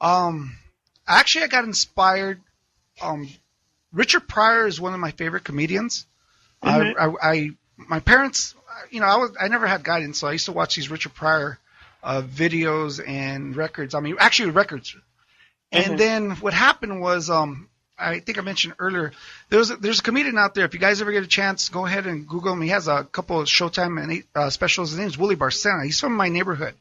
Actually, I got inspired. Richard Pryor is one of my favorite comedians. Mm-hmm. My parents, I never had guidance, so I used to watch these Richard Pryor videos and records. I mean, actually records. Mm-hmm. And then what happened was, I think I mentioned earlier, there's a comedian out there. If you guys ever get a chance, go ahead and Google him. He has a couple of Showtime and specials. His name is Willie Barcena. He's from my neighborhood.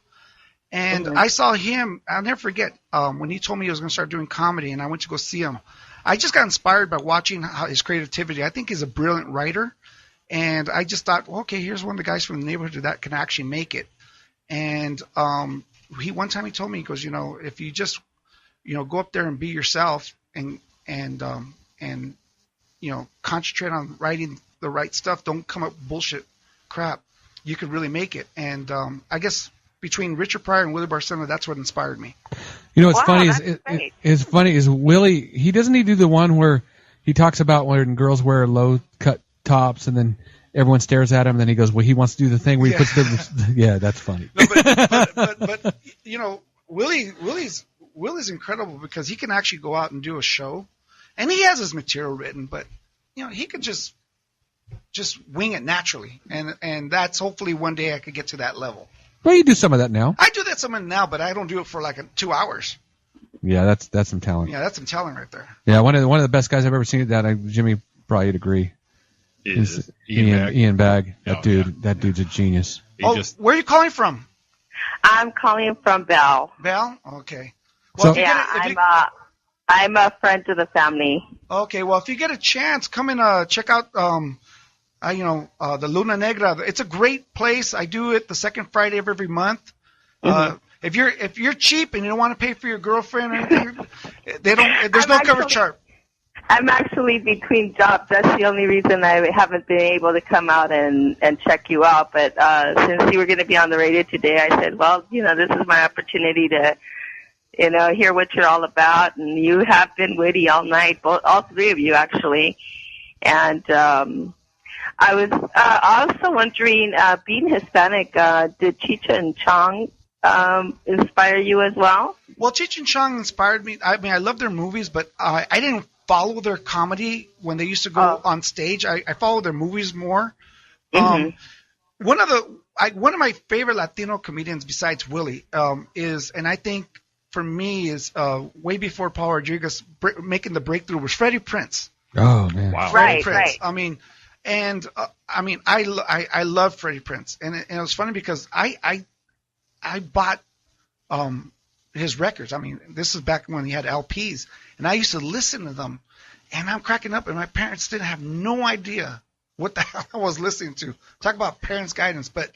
And mm-hmm. I saw him, I'll never forget, when he told me he was going to start doing comedy, and I went to go see him. I just got inspired by watching his creativity. I think he's a brilliant writer. And I just thought, well, okay, here's one of the guys from the neighborhood that can actually make it. And one time he told me, he goes, if you just, go up there and be yourself and concentrate on writing the right stuff, don't come up with bullshit crap, you could really make it. And I guess between Richard Pryor and Willie Barcena, that's what inspired me. What's funny is Willie, he doesn't he do the one where he talks about when girls wear low cut tops and then everyone stares at him and then he goes, well, he wants to do the thing where he puts the yeah, that's funny. No, but Willie's incredible because he can actually go out and do a show, and he has his material written, but he could just wing it naturally, and that's hopefully one day I could get to that level. Well, you do some of that now. I do that some of now, but I don't do it for like 2 hours. Yeah, that's some talent. Yeah, that's some talent right there. Yeah, one of the best guys I've ever seen at that. Jimmy probably would agree. Is Ian Bagg. That dude's a genius. Where are you calling from? I'm calling from Bell. Bell? Okay. Well, I'm a friend to the family. Okay, well, if you get a chance, come and check out the Luna Negra. It's a great place. I do it the second Friday of every month. Mm-hmm. If you're cheap and you don't want to pay for your girlfriend or anything, there's no cover charge. I'm actually between jobs. That's the only reason I haven't been able to come out and check you out. But since you were going to be on the radio today, I said, well, this is my opportunity to hear what you're all about. And you have been witty all night, all three of you actually. And I was also wondering, being Hispanic, did Cheech and Chong inspire you as well? Well, Cheech and Chong inspired me. I mean, I love their movies, but I didn't follow their comedy when they used to go on stage. I follow their movies more. Mm-hmm. One of my favorite Latino comedians besides Willie is, and I think for me is way before Paul Rodriguez making the breakthrough, was Freddie Prinze. Oh man, wow. Freddie Prinze. I mean, And I mean, I love Freddie Prinze, and it was funny because I bought his records. I mean, this is back when he had LPs, and I used to listen to them, and I'm cracking up, and my parents didn't have no idea what the hell I was listening to. Talk about parents' guidance, but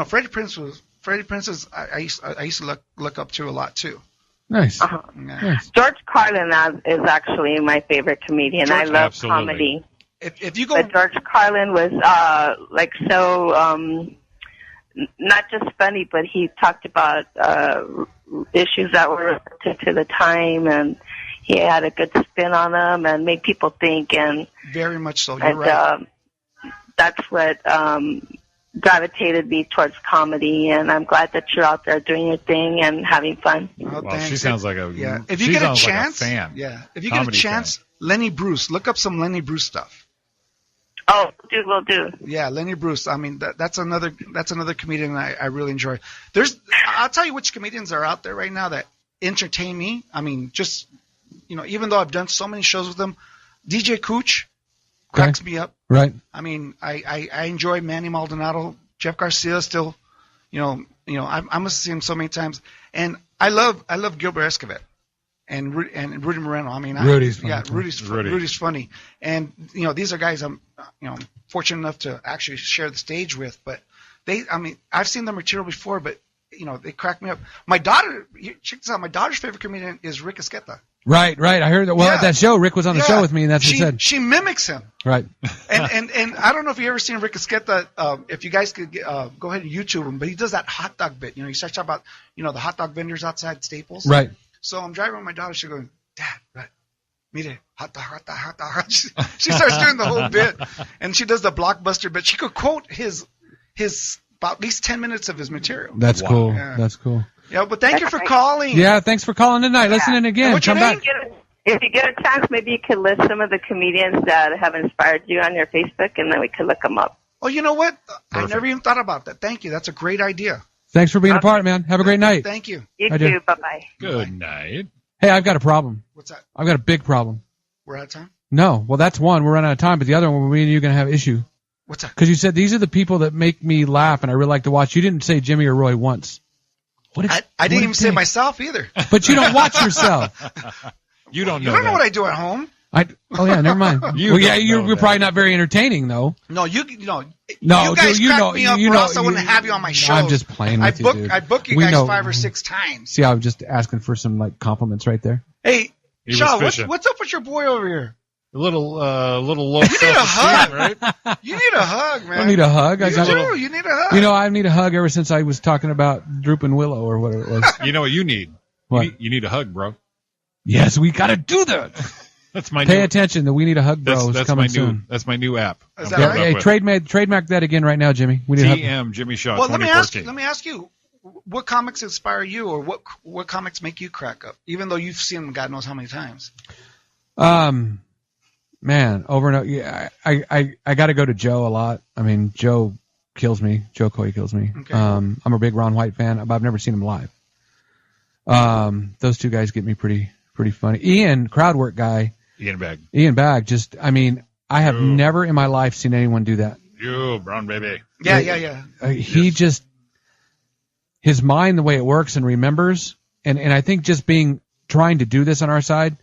Freddie Prinze is I used to look up to a lot too. Nice. Uh-huh. Yeah. Nice. George Carlin is actually my favorite comedian. I love Absolutely. comedy. If you go, But George Carlin was like so not just funny, but he talked about issues that were related to the time, and he had a good spin on them and made people think. And very much so. You're right. That's what gravitated me towards comedy, and I'm glad that you're out there doing your thing and having fun. Oh, Well, she sounds like a If you get a chance, like a fan. If you get a Comedy chance, fan. Lenny Bruce, look up some Lenny Bruce stuff. Oh, will do. Yeah, Lenny Bruce. I mean, that's another comedian I really enjoy. I'll tell you which comedians are out there right now that entertain me. I mean, just even though I've done so many shows with them, DJ Cooch cracks me up. Right. I mean, I enjoy Manny Maldonado, Jeff Garcia still. I must see him so many times, and I love Gilbert Escovet. And Rudy Moreno. I mean, Rudy's funny. Yeah, Rudy's funny. And these are guys I'm fortunate enough to actually share the stage with. But I've seen their material before, but they crack me up. My daughter, check this out. My daughter's favorite comedian is Rick Esqueta. Right. I heard that. Well, at that show, Rick was on the show with me, and that's what he said. She mimics him. Right. And I don't know if you ever seen Rick Esqueta. If you guys could go ahead and YouTube him, but he does that hot dog bit. He starts talking about the hot dog vendors outside Staples. Right. So I'm driving with my daughter. She's going, Dad, right? Mire, hot dog. She starts doing the whole bit, and she does the blockbuster bit. She could quote his about at least 10 minutes of his material. That's cool. Yeah. That's cool. Yeah, but thank you for calling. Yeah, thanks for calling tonight. Listen in again. What's your Come name? back. If you get a chance, maybe you could list some of the comedians that have inspired you on your Facebook, and then we could look them up. Oh, you know what? I Perfect. never even thought about that. Thank you. That's a great idea. Thanks for being a part, man. Have a great night. Thank you. You I do. too. Bye-bye. Good night. Hey, I've got a problem. What's that? I've got a big problem. We're out of time? No. Well, that's one. We're running out of time. But the other one, me and you are going to have issue. What's that? Because you said these are the people that make me laugh and I really like to watch. You didn't say Jimmy or Roy once. I didn't even say myself either. But you don't watch yourself. You don't know. You don't know that. what I do at home. Oh, yeah, never mind. You're probably not very entertaining, though. No, you No, guys dude, crack me up, or else I wouldn't have you on my show. I'm just playing with you, dude. I book you We guys know. 5 or 6 times. See, I was just asking for some compliments right there. Hey, He was Shaw, fishing. what's up with your boy over here? A little low. You need a hug, right? You need a hug, man. I don't need a hug. You do. You need a hug. I need a hug ever since I was talking about Drooping Willow or whatever it was. You know what you need? What? You need a hug, bro. Yes, we got to do that. That's my Pay new, attention. The We Need a Hug Bro is that's coming my soon. That's my new app. Is I'm that coming right? up Hey, with. trademark that again right now, Jimmy. We need a hug. TM Jimmy Shaw. Well, let me ask 2014. you, what comics inspire you, or what comics make you crack up, even though you've seen them God knows how many times? Man, over and over. Yeah, I got to go to Joe a lot. I mean, Joe kills me. Joe Coy kills me. Okay. I'm a big Ron White fan, but I've never seen him live. Those two guys get me pretty funny. Ian, crowd work guy. Ian Bag. Just, I mean, I have never in my life seen anyone do that. You, brown baby. Yeah. He just, his mind, the way it works and remembers, and I think just trying to do this on our side,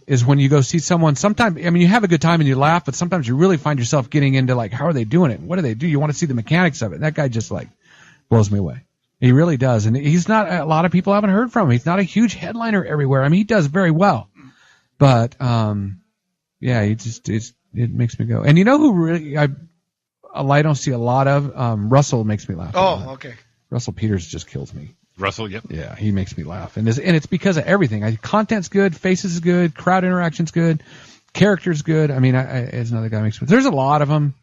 is when you go see someone, sometimes, I mean, you have a good time and you laugh, but sometimes you really find yourself getting into how are they doing it? What do they do? You want to see the mechanics of it. That guy just blows me away. He really does. And he's not, a lot of people haven't heard from him. He's not a huge headliner everywhere. I mean, he does very well, but, yeah, it makes me go. And you know who really, I don't see a lot of, Russell makes me laugh. Oh, okay. Russell Peters just kills me. Russell, yep. Yeah, he makes me laugh, and it's because of everything. Content's good, faces is good, crowd interaction's good, character's good. I mean, it's another guy makes me. There's a lot of them.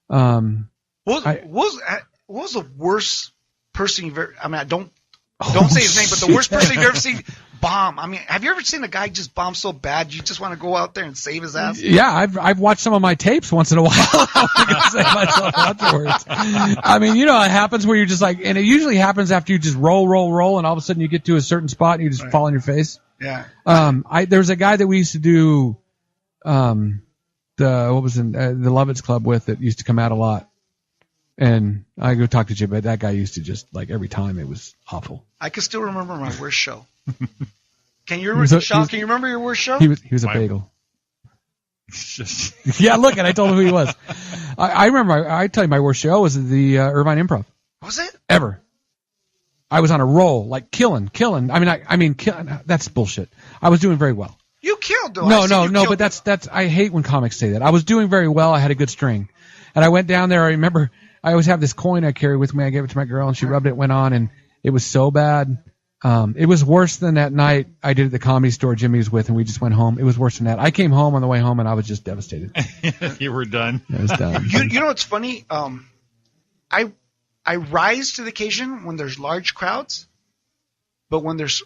What was the worst person you've ever? I mean, don't say his name, but the worst person you've ever seen bomb. I mean, have you ever seen a guy just bomb so bad you just want to go out there and save his ass? Yeah, I've watched some of my tapes once in a while. I'm gonna save myself afterwards. I mean, it happens where you're just and it usually happens after you just roll, and all of a sudden you get to a certain spot and you just fall on your face. Yeah. There's a guy that we used to do, the Lovitz Club with that used to come out a lot. And I go talk to Jim, but that guy used to just, like, every time it was awful. I can still remember my worst show. Can you remember your worst show? He was a bagel. Yeah, look, and I told him who he was. I remember, I tell you, my worst show was the Irvine Improv. Was it? Ever. I was on a roll, like killing. I mean, that's bullshit. I was doing very well. You killed, though. No, but that's, I hate when comics say that. I was doing very well. I had a good string. And I went down there, I remember, I always have this coin I carry with me. I gave it to my girl, and she rubbed it, went on, and it was so bad. It was worse than that night I did at the Comedy Store Jimmy was with, and we just went home. It was worse than that. I came home on the way home, and I was just devastated. You were done. I was done. You know what's funny? I rise to the occasion when there's large crowds, but when there's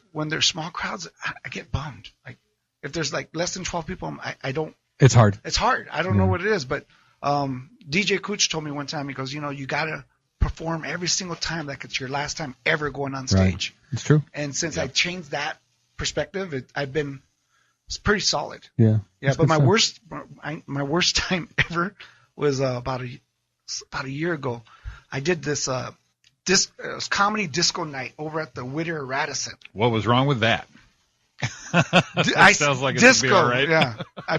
small crowds, I get bummed. Like if there's like less than 12 people, I don't. It's hard. It's hard. I don't know what it is, but DJ Cooch told me one time. He goes, you gotta perform every single time like it's your last time ever going on stage. Right. It's true. And since I changed that perspective, it's pretty solid. Yeah. Yeah, but my worst time ever was about a year ago. I did this comedy disco night over at the Whittier Radisson. What was wrong with that? Sounds like it's disco, a beer, right? Yeah. I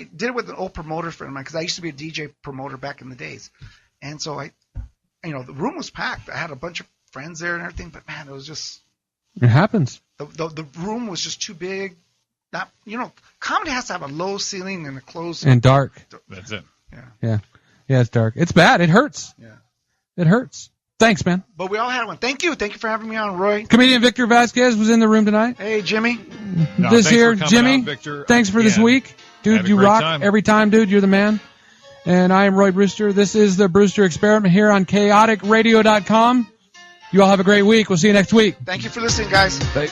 did it with an old promoter friend of mine because I used to be a DJ promoter back in the days, and so the room was packed. I had a bunch of friends there and everything, but man, it was just. It happens. The room was just too big. Comedy has to have a low ceiling and a closed. And dark. That's it. Yeah. Yeah, it's dark. It's bad. It hurts. Yeah. It hurts. Thanks, man. But we all had one. Thank you. Thank you for having me on, Roy. Comedian Victor Vasquez was in the room tonight. Hey, Jimmy. Jimmy. Out, Victor. Thanks for this week. Dude, you rock time. every time, dude. You're the man. And I am Roy Brewster. This is the Brewster Experiment here on chaoticradio.com. You all have a great week. We'll see you next week. Thank you for listening, guys. Bye.